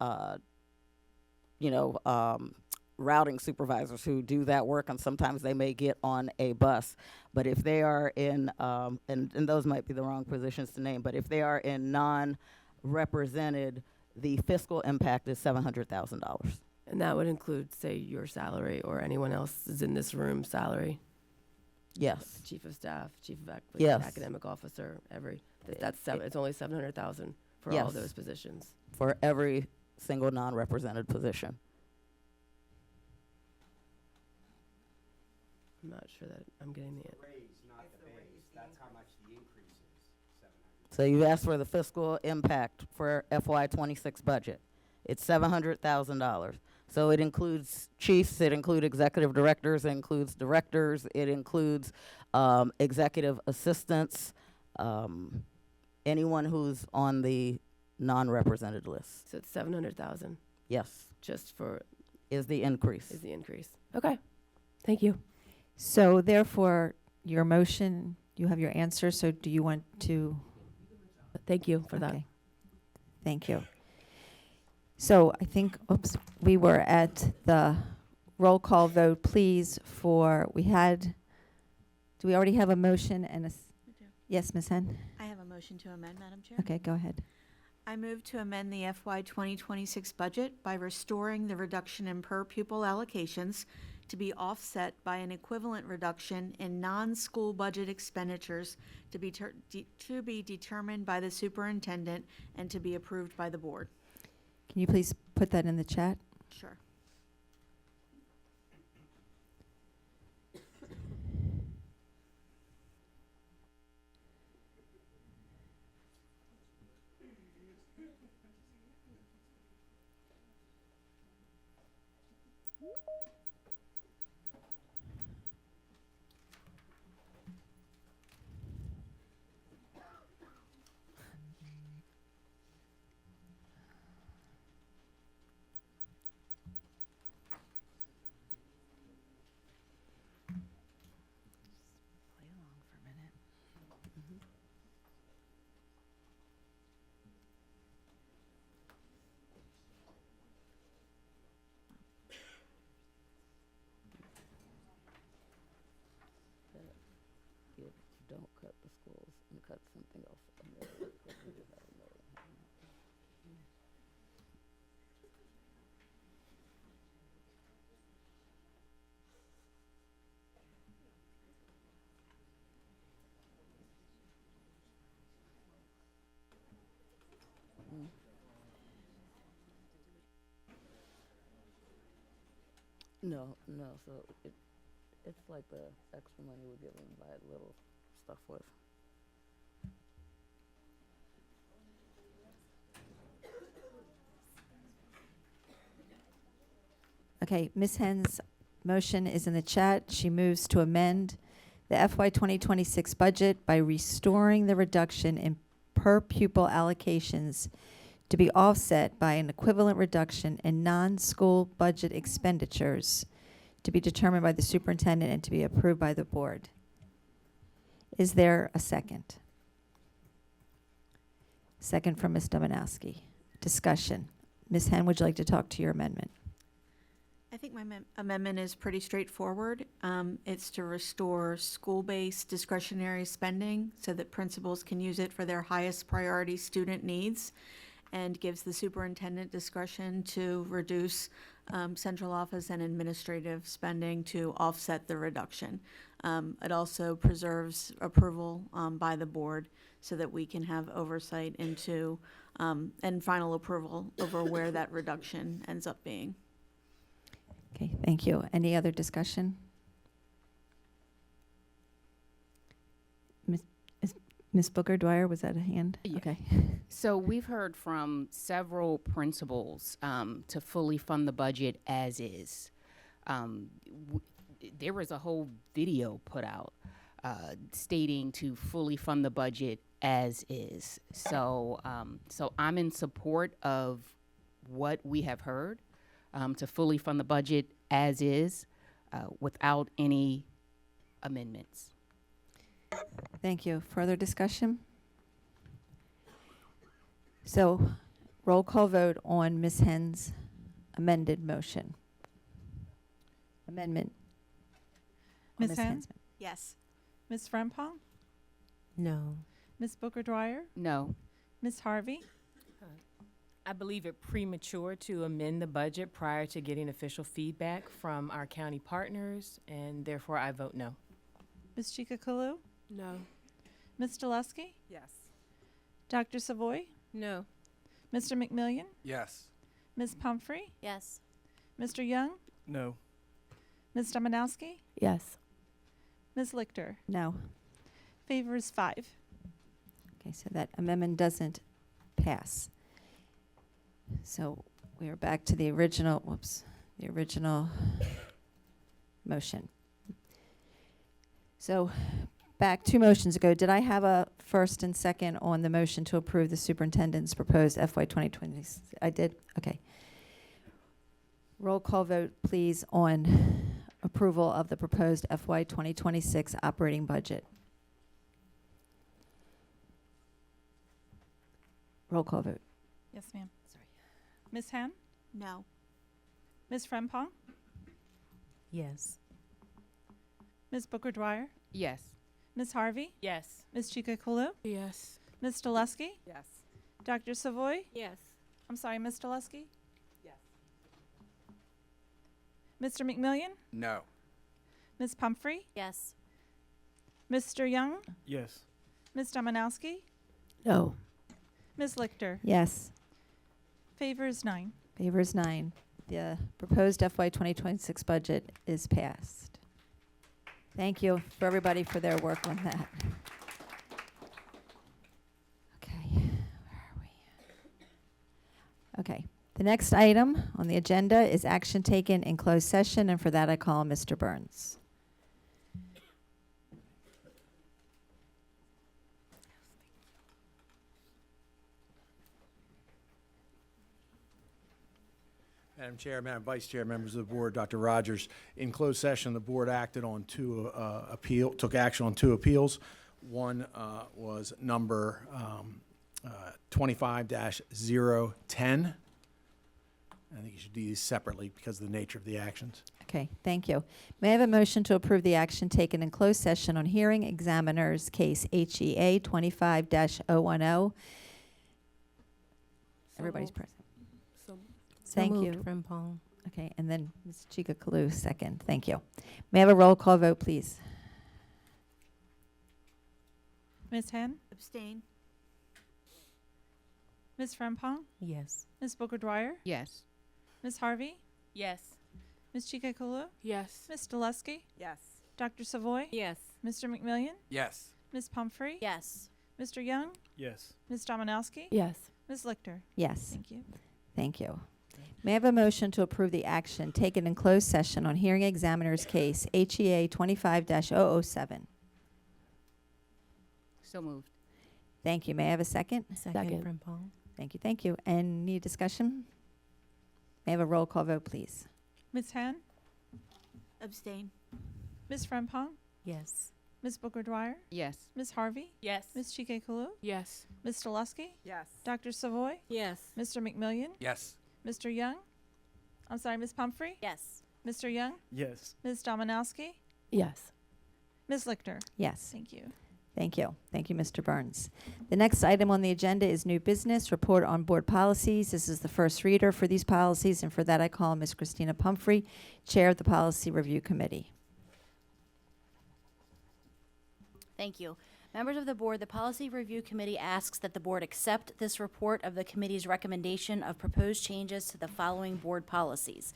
routing supervisors who do that work, and sometimes they may get on a bus. But if they are in, and those might be the wrong positions to name, but if they are in non-represented, the fiscal impact is $700,000. And that would include, say, your salary or anyone else's in this room salary? Yes. Chief of staff, chief of Yes. academic officer, it's only 700,000 for all Yes. those positions. For every single non-represented position. I'm not sure that I'm getting the. So you asked for the fiscal impact for FY26 budget. It's $700,000. So it includes chiefs, it includes executive directors, it includes directors, it includes executive assistants, anyone who's on the non-represented list. So it's 700,000. Yes. Just for. Is the increase. Is the increase. Okay. Thank you. So therefore, your motion, you have your answer, so do you want to? Thank you for that. Okay. Thank you. So I think, we were at the roll call vote, please, do we already have a motion and yes, Ms. Henn? I have a motion to amend, Madam Chair. Okay, go ahead. I move to amend the FY 2026 budget by restoring the reduction in per pupil allocations to be offset by an equivalent reduction in non-school budget expenditures to be determined by the superintendent and to be approved by the board. Can you please put that in the chat? Sure. Don't cut the schools and cut something else. No, so it's like the extra money we're giving by little stuff with. Okay, Ms. Henn's motion is in the chat. She moves to amend the FY 2026 budget by restoring the reduction in per pupil allocations to be offset by an equivalent reduction in non-school budget expenditures to be determined by the superintendent and to be approved by the board. Is there a second? Second from Ms. Dominowski. Discussion. Ms. Henn, would you like to talk to your amendment? I think my amendment is pretty straightforward. It's to restore school-based discretionary spending so that principals can use it for their highest priority student needs, and gives the superintendent discretion to reduce central office and administrative spending to offset the reduction. It also preserves approval by the board so that we can have oversight into and final approval over where that reduction ends up being. Okay, thank you. Any other discussion? Ms. Booker Dwyer, was that a hand? Yeah. Okay. So we've heard from several principals to fully fund the budget as is. There was a whole video put out stating to fully fund the budget as is. So I'm in support of what we have heard. to fully fund the budget as is, without any amendments. Thank you. Further discussion? So, roll call vote on Ms. Hen's amended motion. Amendment. on Ms. Hen? Hen's Yes. Ms. Frempong? No. Ms. Booker Dwyer? No. Ms. Harvey? I believe it premature to amend the budget prior to getting official feedback from our county partners, and therefore I vote no. Ms. Chikakulu? No. Ms. Delusky? Yes. Dr. Savoy? No. Mr. McMillian? Yes. Ms. Pumphrey? Yes. Mr. Young? No. Ms. Dominowski? Yes. Ms. Lichter? No. Favor is 5. Okay, so that amendment doesn't pass. So we are back to the original, the original motion. So back 2 motions ago, did I have a first and second on the motion to approve the superintendent's proposed FY 2020? I did? Okay. Roll call vote, please, on approval of the proposed FY 2026 operating budget. Roll call vote. Yes, ma'am. Sorry. Ms. Hen? No. Ms. Frempong? Yes. Ms. Booker Dwyer? Yes. Ms. Harvey? Yes. Ms. Chikakulu? Yes. Ms. Delusky? Yes. Dr. Savoy? Yes. I'm sorry, Ms. Delusky? Yes. Mr. McMillian? No. Ms. Pumphrey? Yes. Mr. Young? Yes. Ms. Dominowski? No. Ms. Lichter? Yes. Favor is 9. Favor is 9. The proposed FY 2026 budget is passed. Thank you for everybody for their work on that. Okay, where are we? Okay, the next item on the agenda is action taken in closed session, and for that I call Mr. Burns. Madam Chair, Madam Vice Chair, members of the board, Dr. Rogers. In closed session, the board acted on took action on 2 appeals. One was number 25-010. I think you should do these separately because of the nature of the actions. Okay, thank you. May I have a motion to approve the action taken in closed session on hearing examiner's case HEA 25-010? Everybody's present. Thank you. Frempong. Okay, and then Ms. Chikakulu, second. Thank you. May I have a roll call vote, please? Ms. Hen? Abstain. Ms. Frempong? Yes. Ms. Booker Dwyer? Yes. Ms. Harvey? Yes. Ms. Chikakulu? Yes. Ms. Delusky? Yes. Dr. Savoy? Yes. Mr. McMillian? Yes. Ms. Pumphrey? Yes. Mr. Young? Yes. Ms. Dominowski? Yes. Ms. Lichter? Yes. Thank you. Thank you. May I have a motion to approve the action taken in closed session on hearing examiner's case HEA 25-007? So moved. Thank you. May I have a second? Second. Frempong. Thank you. Thank you. Any discussion? May I have a roll call vote, please? Ms. Hen? Abstain. Ms. Frempong? Yes. Ms. Booker Dwyer? Yes. Ms. Harvey? Yes. Ms. Chikakulu? Yes. Ms. Delusky? Yes. Dr. Savoy? Yes. Mr. McMillian? Yes. Mr. Young? I'm sorry, Ms. Pumphrey? Yes. Mr. Young? Yes. Ms. Dominowski? Yes. Ms. Lichter? Yes. Thank you. Thank you. Thank you, Mr. Burns. The next item on the agenda is new business, report on board policies. This is the first reader for these policies, and for that I call Ms. Christina Pumphrey, Chair of the Policy Review Committee. Thank you. Members of the board, the Policy Review Committee asks that the board accept this report of the committee's recommendation of proposed changes to the following board policies.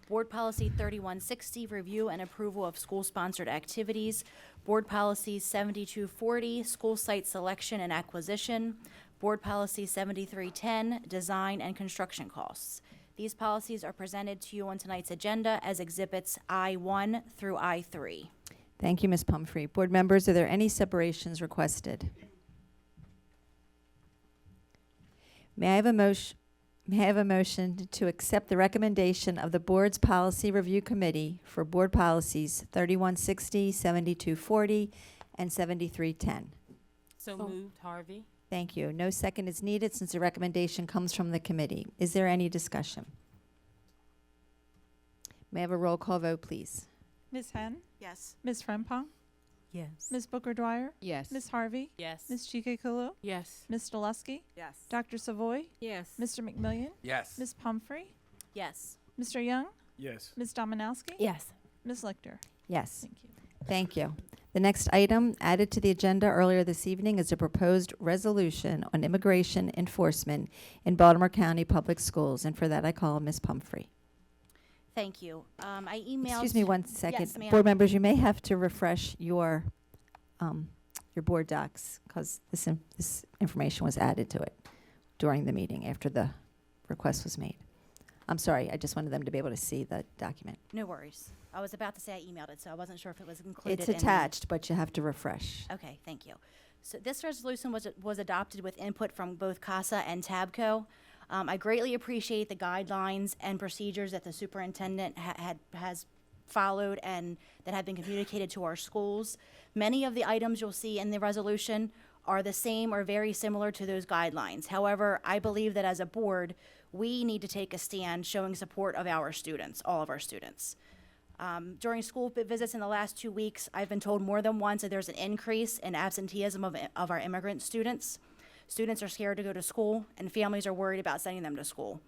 Board Policy 3160, review and approval of school-sponsored activities. Board Policy 7240, school site selection and acquisition. Board Policy 7310, design and construction costs. These policies are presented to you on tonight's agenda as exhibits I-1 through I-3. Thank you, Ms. Pumphrey. Board members, are there any separations requested? May I have a motion? May I have a motion to accept the recommendation of the Board's Policy Review Committee for Board Policies 3160, 7240, and 7310? So moved, Harvey. Thank you. No second is needed since the recommendation comes from the committee. Is there any discussion? May I have a roll call vote, please? Ms. Henn, Yes. Ms. Frempong, Yes. Ms. Booker Dwyer, Yes. Ms. Harvey, Yes. Ms. Chikekulu, Yes. Ms. Delusky, Yes. Dr. Savoy, Yes. Mr. McMillion, Yes. Ms. Pumphrey, Yes. Mr. Young, Yes. Ms. Dominowski, Yes. Ms. Lichter. Yes. Thank you. Thank you. The next item added to the agenda earlier this evening is a proposed resolution on immigration enforcement in Baltimore County Public Schools, and for that I call Ms. Pumphrey. Thank you. I emailed. Excuse me one second. Yes, ma'am. Board members, you may have to refresh your board docs because this information was added to it during the meeting after the request was made. I'm sorry, I just wanted them to be able to see the document. No worries. I was about to say I emailed it, so I wasn't sure if it was included. It's in the- attached, but you have to refresh. Okay, thank you. So this resolution was adopted with input from both CASA and TABCO. I greatly appreciate the guidelines and procedures that the superintendent has followed and that have been communicated to our schools. Many of the items you'll see in the resolution are the same or very similar to those guidelines. However, I believe that as a board, we need to take a stand showing support of our students, all of our students. During school visits in the last 2 weeks, I've been told more than once that there's an increase in absenteeism of our immigrant students. Students are scared to go to school, and families are worried about sending them to school.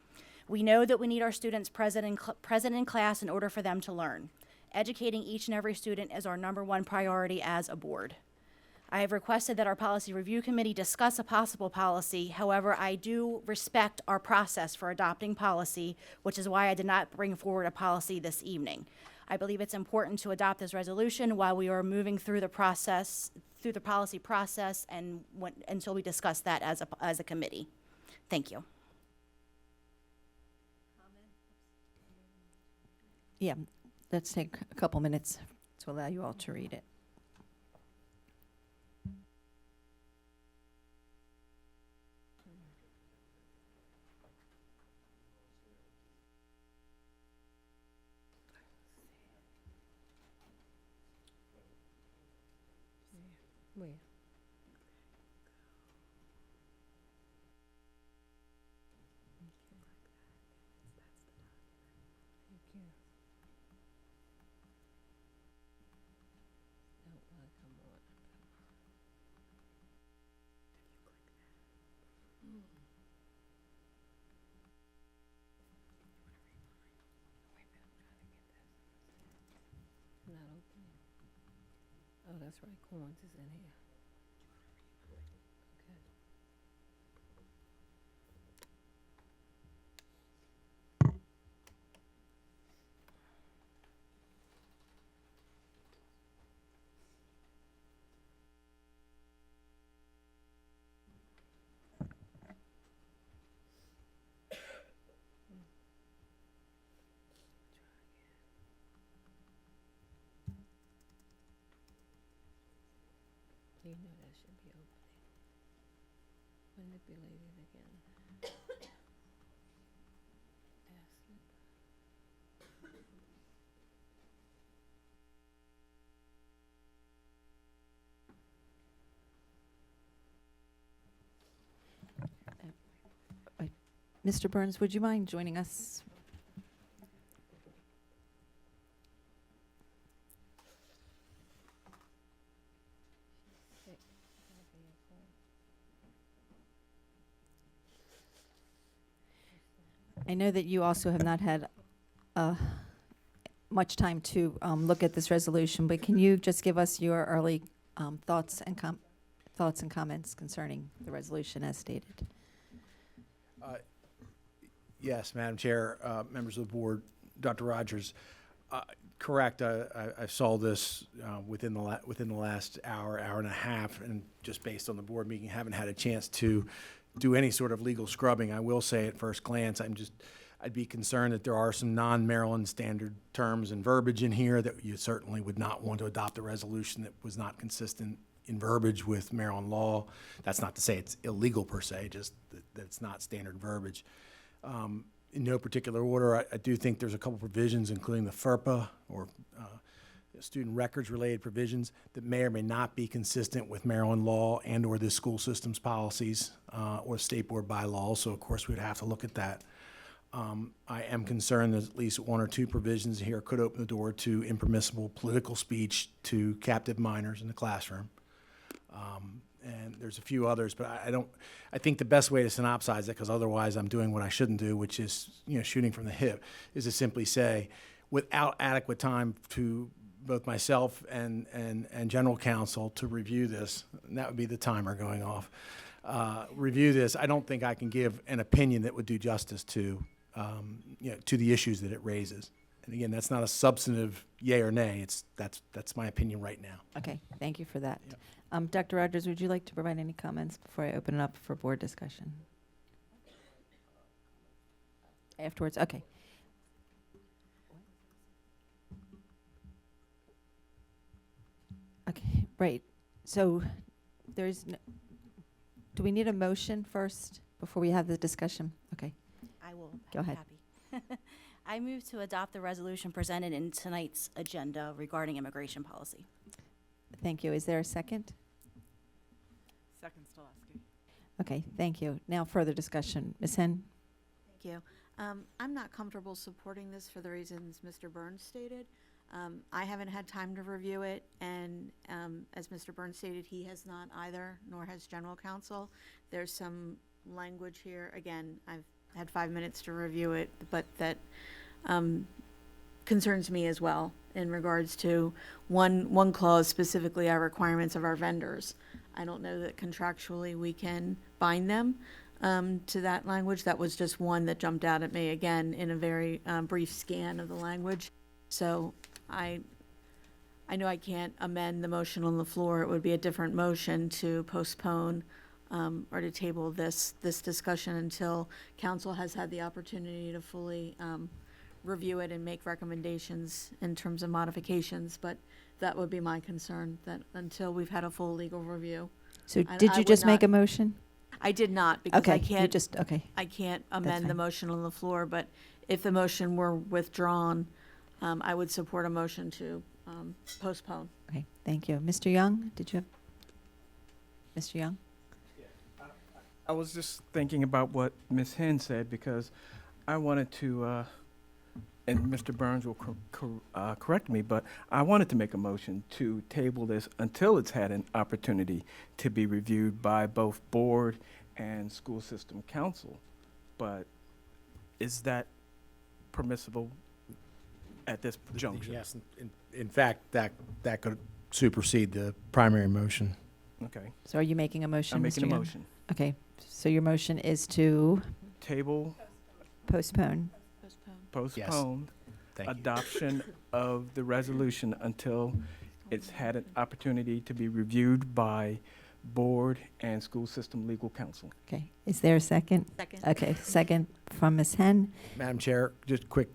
We know that we need our students present in class in order for them to learn. Educating each and every student is our #1 priority as a board. I have requested that our policy review committee discuss a possible policy. However, I do respect our process for adopting policy, which is why I did not bring forward a policy this evening. I believe it's important to adopt this resolution while we are moving through the process, through the policy process, and until we discuss that as a committee. Thank you. Yeah, let's take a couple minutes to allow you all to read it. Where? Thank you. No, come on. Not opening. Oh, that's right. Coins is in here. Okay. You know that should be opening. Manipulated again. Pass slip. Mr. Burns, would you mind joining us? I know that you also have not had much time to look at this resolution, but can you just give us your early thoughts and comments concerning the resolution as stated? Yes, Madam Chair, members of the board, Dr. Rogers, correct. I saw this within the last hour and a half, and just based on the board meeting, haven't had a chance to do any sort of legal scrubbing. I will say at first glance, I'd be concerned that there are some non-Maryland standard terms and verbiage in here that you certainly would not want to adopt a resolution that was not consistent in verbiage with Maryland law. That's not to say it's illegal per se, just that it's not standard verbiage. In no particular order, I do think there's a couple provisions, including the FERPA, or student records-related provisions, that may or may not be consistent with Maryland law and/or the school system's policies or state board bylaws. So, of course, we'd have to look at that. I am concerned that at least one or two provisions here could open the door to impermissible political speech to captive minors in the classroom. And there's a few others, but I think the best way to synopsize it, because otherwise I'm doing what I shouldn't do, which is, shooting from the hip, is to simply say, without adequate time to both myself and general counsel to review this, and that would be the timer going off, review this, I don't think I can give an opinion that would do justice to, to the issues that it raises. And again, that's not a substantive yay or nay. That's my opinion right now. Okay, thank you for that. Dr. Rogers, would you like to provide any comments before I open it up for board discussion? Afterwards, okay. Okay, right. So do we need a motion first before we have the discussion? Okay. I will. Go ahead. Happy. I move to adopt the resolution presented in tonight's agenda regarding immigration policy. Thank you. Is there a second? Second, Stolasky. Okay, thank you. Now further discussion. Ms. Henn? Thank you. I'm not comfortable supporting this for the reasons Mr. Burns stated. I haven't had time to review it, and as Mr. Burns stated, he has not either, nor has General Counsel. There's some language here. Again, I've had 5 minutes to review it, but that concerns me as well in regards to one clause, specifically our requirements of our vendors. I don't know that contractually we can bind them to that language. That was just one that jumped out at me again in a very brief scan of the language. So I know I can't amend the motion on the floor. It would be a different motion to postpone or to table this discussion until council has had the opportunity to fully review it and make recommendations in terms of modifications. But that would be my concern, that until we've had a full legal review. So I did you would just make a not- motion? I did not, because Okay, I you can't. okay. I can't That's amend the fine. motion on the floor, but if the motion were withdrawn, I would support a motion to postpone. Okay, thank you. Mr. Young, did you have? Mr. Young? I was just thinking about what Ms. Henn said, because I wanted to, and Mr. Burns will correct me, but I wanted to make a motion to table this until it's had an opportunity to be reviewed by both board and school system council. But is that permissible at this juncture? Yes, in fact, that could supersede the primary motion. Okay. So are you making a motion, I'm Mr. making a Young? motion. Okay, so your motion is to Table, postpone. postpone Thank you. adoption of the resolution until it's had an opportunity to be reviewed by board and school system legal counsel. Okay, is there a second? Second. Okay, second from Ms. Henn. Madam Chair, just quick,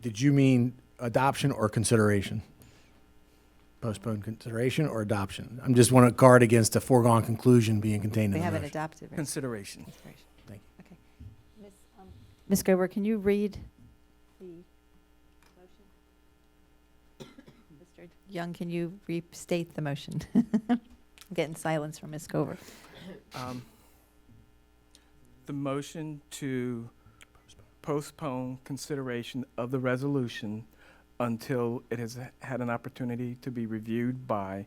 did you mean adoption or consideration? Postpone consideration or adoption? I'm just want to guard against a foregone conclusion being contained We in the haven't motion. adopted. Right? Consideration. Consideration. Thank you. Okay. Ms. Gober, can you read the motion? Mr. Young, can you restate the motion? I'm getting silence from Ms. Gober. The motion to postpone consideration of the resolution until it has had an opportunity to be reviewed by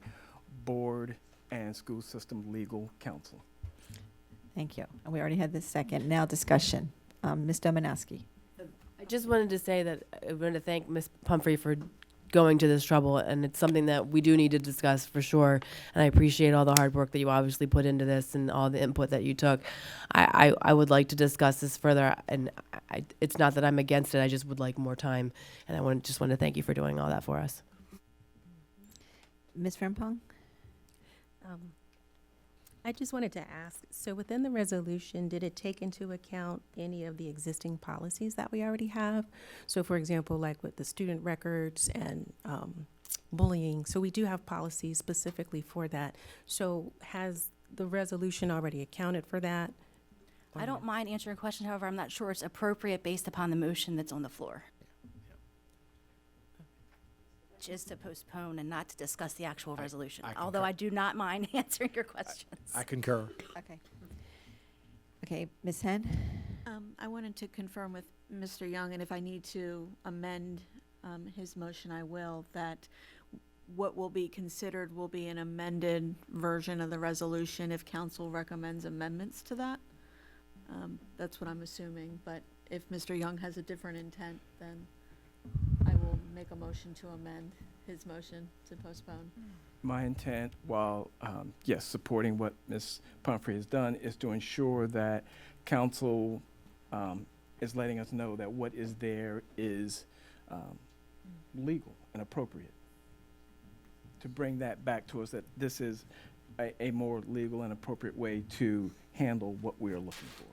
board and school system legal counsel. Thank you. And we already had this second. Now discussion. Ms. Domanowski. I just wanted to say that I wanted to thank Ms. Pumphrey for going to this trouble, and it's something that we do need to discuss for sure. And I appreciate all the hard work that you obviously put into this and all the input that you took. I would like to discuss this further, and it's not that I'm against it. I just would like more time, and I just want to thank you for doing all that for us. Ms. Frimpong? I just wanted to ask, so within the resolution, did it take into account any of the existing policies that we already have? So for example, like with the student records and bullying, so we do have policies specifically for that. So has the resolution already accounted for that? I don't mind answering a question, however, I'm not sure it's appropriate based upon the motion that's on the floor. Which is to postpone and not to discuss the actual resolution, I although concur. I do not mind answering your questions. I concur. Okay. Okay, Ms. Hen? I wanted to confirm with Mr. Young, and if I need to amend his motion, I will, that what will be considered will be an amended version of the resolution if council recommends amendments to that. That's what I'm assuming, but if Mr. Young has a different intent, then I will make a motion to amend his motion to postpone. My intent, while, yes, supporting what Ms. Pumphrey has done, is to ensure that council is letting us know that what is there is legal and appropriate. To bring that back to us, that this is a more legal and appropriate way to handle what we are looking for.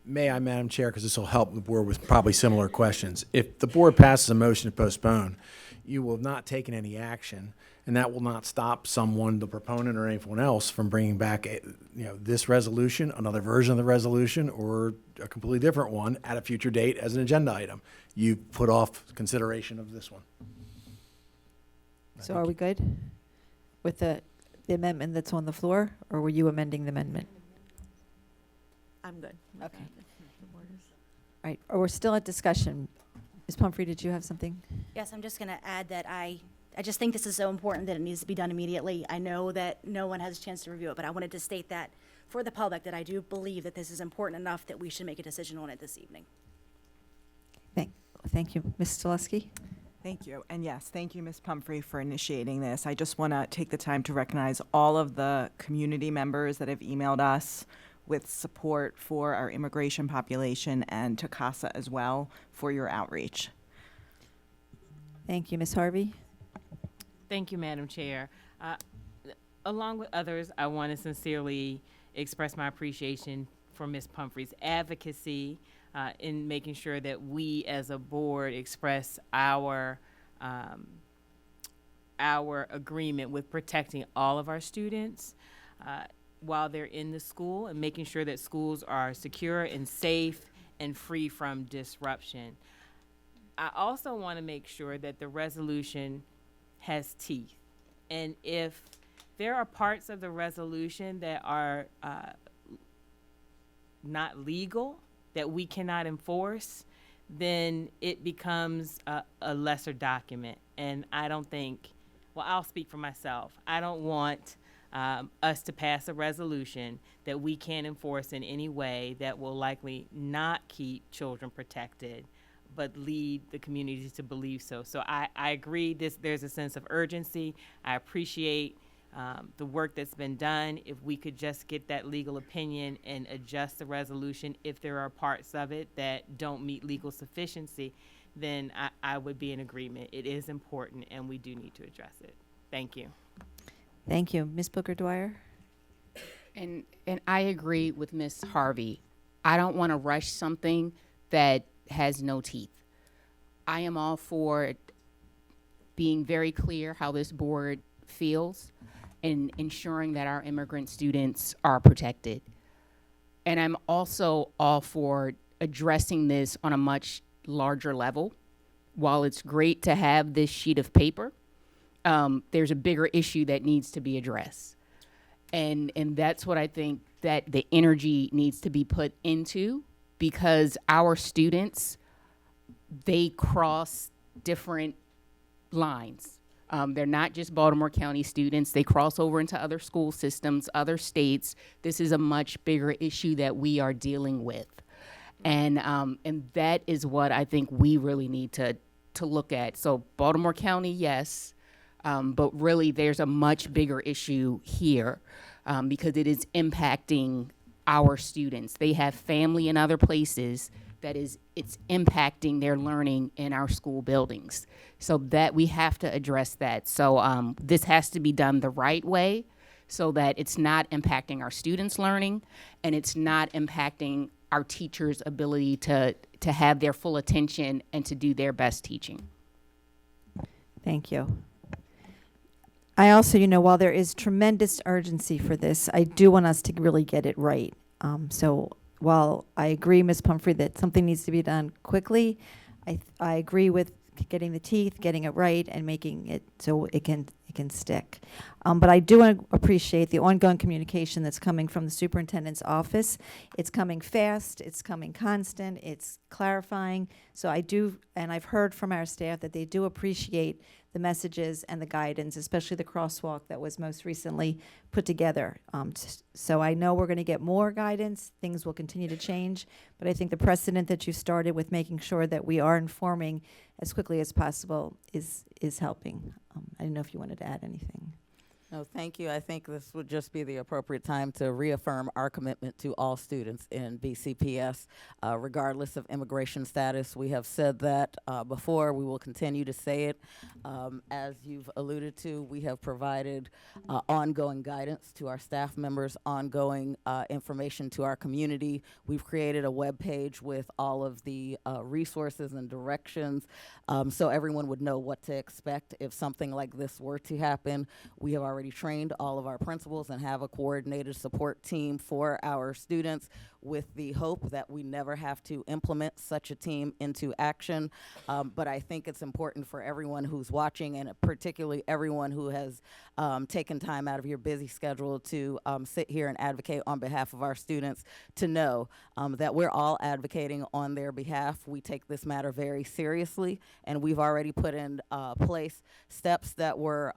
May I, Madam Chair, because this will help the board with probably similar questions. If the board passes a motion to postpone, you will have not taken any action, and that will not stop someone, the proponent or anyone else, from bringing back this resolution, another version of the resolution, or a completely different one at a future date as an agenda item. You put off consideration of this one. So are we good with the amendment that's on the floor, or were you amending the amendment? I'm good. Okay. All right, or we're still at discussion. Ms. Pumphrey, did you have something? Yes, I'm just going to add that I just think this is so important that it needs to be done immediately. I know that no one has a chance to review it, but I wanted to state that for the public, that I do believe that this is important enough that we should make a decision on it this evening. Thank you. Ms. Stileski? Thank you. And yes, thank you, Ms. Pumphrey, for initiating this. I just want to take the time to recognize all of the community members that have emailed us with support for our immigration population, and to CASA as well for your outreach. Thank you. Ms. Harvey? Thank you, Madam Chair. Along with others, I want to sincerely express my appreciation for Ms. Pumphrey's advocacy in making sure that we as a board express our agreement with protecting all of our students while they're in the school, and making sure that schools are secure and safe and free from disruption. I also want to make sure that the resolution has teeth. And if there are parts of the resolution that are not legal, that we cannot enforce, then it becomes a lesser document. And I don't think, well, I'll speak for myself. I don't want us to pass a resolution that we can't enforce in any way that will likely not keep children protected, but lead the community to believe so. So I agree there's a sense of urgency. I appreciate the work that's been done. If we could just get that legal opinion and adjust the resolution, if there are parts of it that don't meet legal sufficiency, then I would be in agreement. It is important, and we do need to address it. Thank you. Thank you. Ms. Booker-Dwyer? And I agree with Ms. Harvey. I don't want to rush something that has no teeth. I am all for being very clear how this board feels and ensuring that our immigrant students are protected. And I'm also all for addressing this on a much larger level. While it's great to have this sheet of paper, there's a bigger issue that needs to be addressed. And that's what I think that the energy needs to be put into, because our students, they cross different lines. They're not just Baltimore County students. They cross over into other school systems, other states. This is a much bigger issue that we are dealing with. And that is what I think we really need to look at. So Baltimore County, yes, but really there's a much bigger issue here because it is impacting our students. They have family in other places it's impacting their learning in our school buildings. So that we have to address that. So this has to be done the right way so that it's not impacting our students' learning and it's not impacting our teachers' ability to have their full attention and to do their best teaching. Thank you. I also, while there is tremendous urgency for this, I do want us to really get it right. So while I agree, Ms. Pumphrey, that something needs to be done quickly, I agree with getting the teeth, getting it right, and making it so it can stick. But I do appreciate the ongoing communication that's coming from the superintendent's office. It's coming fast, it's coming constant, it's clarifying. So I do, and I've heard from our staff that they do appreciate the messages and the guidance, especially the crosswalk that was most recently put together. So I know we're going to get more guidance. Things will continue to change, but I think the precedent that you started with making sure that we are informing as quickly as possible is helping. I didn't know if you wanted to add anything. No, thank you. I think this would just be the appropriate time to reaffirm our commitment to all students in BCPS, regardless of immigration status. We have said that before. We will continue to say it. As you've alluded to, we have provided ongoing guidance to our staff members, ongoing information to our community. We've created a web page with all of the resources and directions so everyone would know what to expect if something like this were to happen. We have already trained all of our principals and have a coordinated support team for our students with the hope that we never have to implement such a team into action. But I think it's important for everyone who's watching, and particularly everyone who has taken time out of your busy schedule to sit here and advocate on behalf of our students, to know that we're all advocating on their behalf. We take this matter very seriously, and we've already put in place steps that were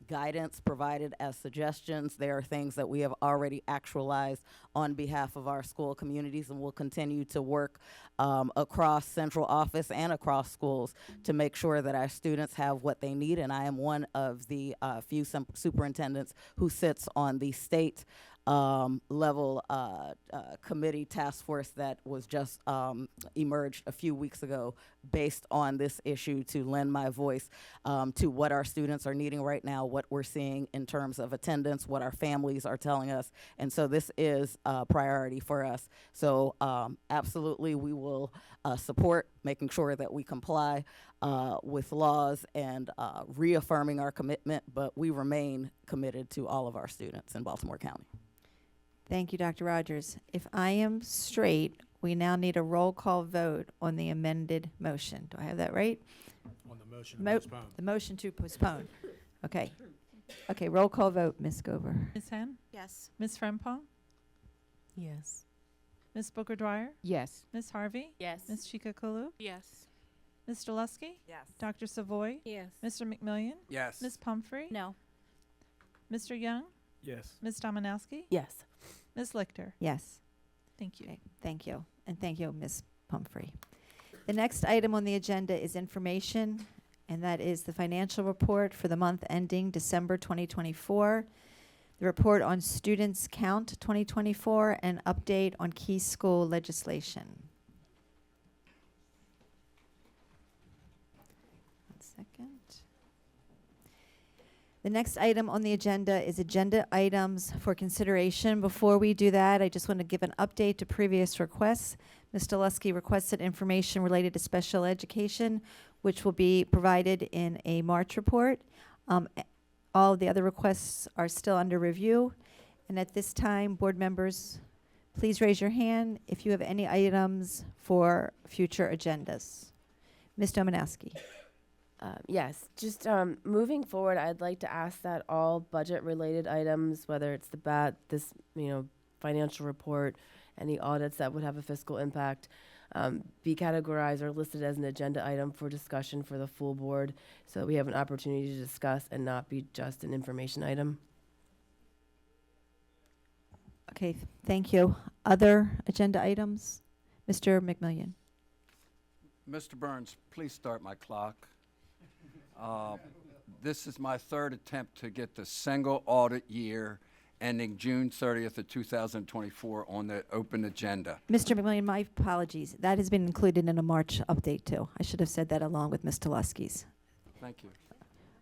guidance provided as suggestions. There are things that we have already actualized on behalf of our school communities, and we'll continue to work across central office and across schools to make sure that our students have what they need. And I am one of the few superintendents who sits on the state level committee task force that was just emerged a few weeks ago based on this issue, to lend my voice to what our students are needing right now, what we're seeing in terms of attendance, what our families are telling us. And so this is a priority for us. So absolutely, we will support making sure that we comply with laws and reaffirming our commitment, but we remain committed to all of our students in Baltimore County. Thank you, Dr. Rogers. If I am straight, we now need a roll call vote on the amended motion. Do I have that right? On the motion to postpone. The motion to postpone. Okay. Okay, roll call vote, Ms. Gover. Ms. Hen? Yes. Ms. Frempong? Yes. Ms. Booker Dwyer? Yes. Ms. Harvey? Yes. Ms. Chikakulu? Yes. Mr. Lusky? Yes. Dr. Savoy? Yes. Mr. McMillian? Yes. Ms. Pumphrey? No. Mr. Young? Yes. Ms. Dominowski? Yes. Ms. Lichter? Yes. Thank you. Okay, thank you. And thank you, Ms. Pumphrey. The next item on the agenda is information, and that is the financial report for the month ending December 2024, the report on students count 2024, and update on key school legislation. One second. The next item on the agenda is agenda items for consideration. Before we do that, I just want to give an update to previous requests. Mr. Lusky requested information related to special education, which will be provided in a March report. All of the other requests are still under review. And at this time, board members, please raise your hand if you have any items for future agendas. Ms. Dominowski. Yes, just moving forward, I'd like to ask that all budget-related items, whether it's this financial report, any audits that would have a fiscal impact, be categorized or listed as an agenda item for discussion for the full board, so that we have an opportunity to discuss and not be just an information item. Okay, thank you. Other agenda items? Mr. McMillian. Mr. Burns, please start my clock. This is my third attempt to get the single audit year ending June 30th of 2024 on the open agenda. Mr. McMillian, my apologies. That has been included in a March update, too. I should have said that along with Ms. Telusky's. Thank you.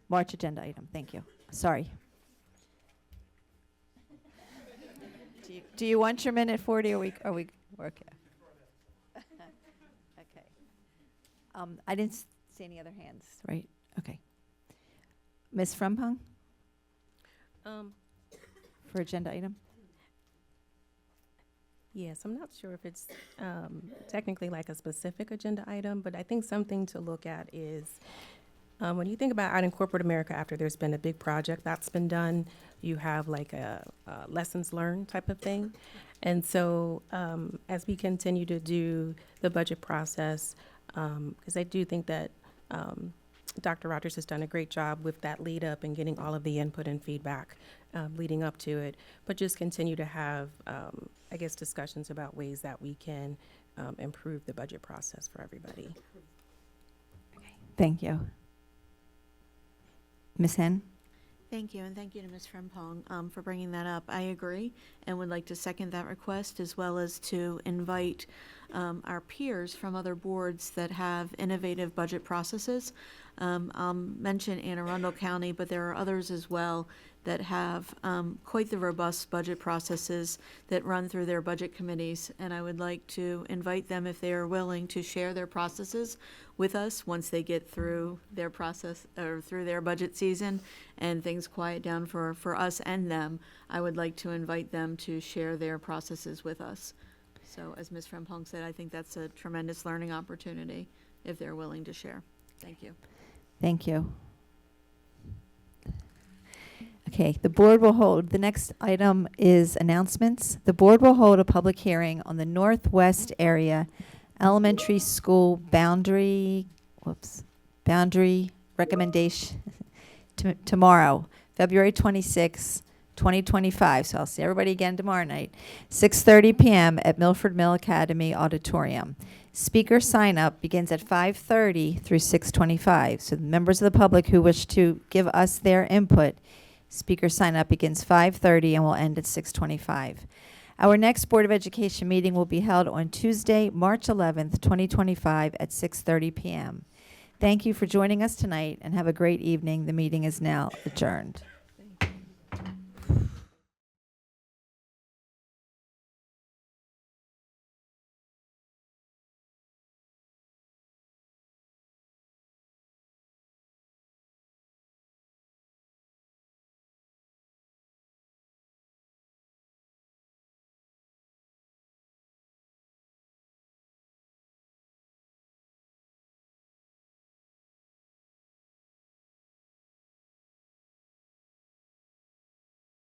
March agenda item. Thank you. Sorry. Do you want your minute 40 or we okay? Okay. I didn't see any other hands, right? Okay. Ms. Frempong? for agenda item? Yes, I'm not sure if it's technically like a specific agenda item, but I think something to look at is when you think about out in corporate America, after there's been a big project that's been done, you have like a lessons learned type of thing. And so as we continue to do the budget process, because I do think that Dr. Rogers has done a great job with that lead up and getting all of the input and feedback leading up to it, but just continue to have, I guess, discussions about ways that we can improve the budget process for everybody. Thank you. Ms. Hen? Thank you, and thank you to Ms. Frimpong for bringing that up. I agree and would like to second that request, as well as to invite our peers from other boards that have innovative budget processes. I'll mention Anne Arundel County, but there are others as well that have quite the robust budget processes that run through their budget committees, and I would like to invite them, if they are willing, to share their processes with us once they get through their process or through their budget season and things quiet down for us and them. I would like to invite them to share their processes with us. So as Ms. Frimpong said, I think that's a tremendous learning opportunity if they're willing to share. Thank you. Thank you. Okay, the board will hold, the next item is announcements. The board will hold a public hearing on the Northwest Area Elementary School boundary recommendation tomorrow, February 26, 2025. So I'll see everybody again tomorrow night, 6:30 p.m. at Milford Mill Academy Auditorium. Speaker sign-up begins at 5:30 through 6:25. So the members of the public who wish to give us their input, speaker sign-up begins 5:30 and will end at 6:25. Our next Board of Education meeting will be held on Tuesday, March 11th, 2025 at 6:30 p.m. Thank you for joining us tonight and have a great evening. The meeting is now adjourned.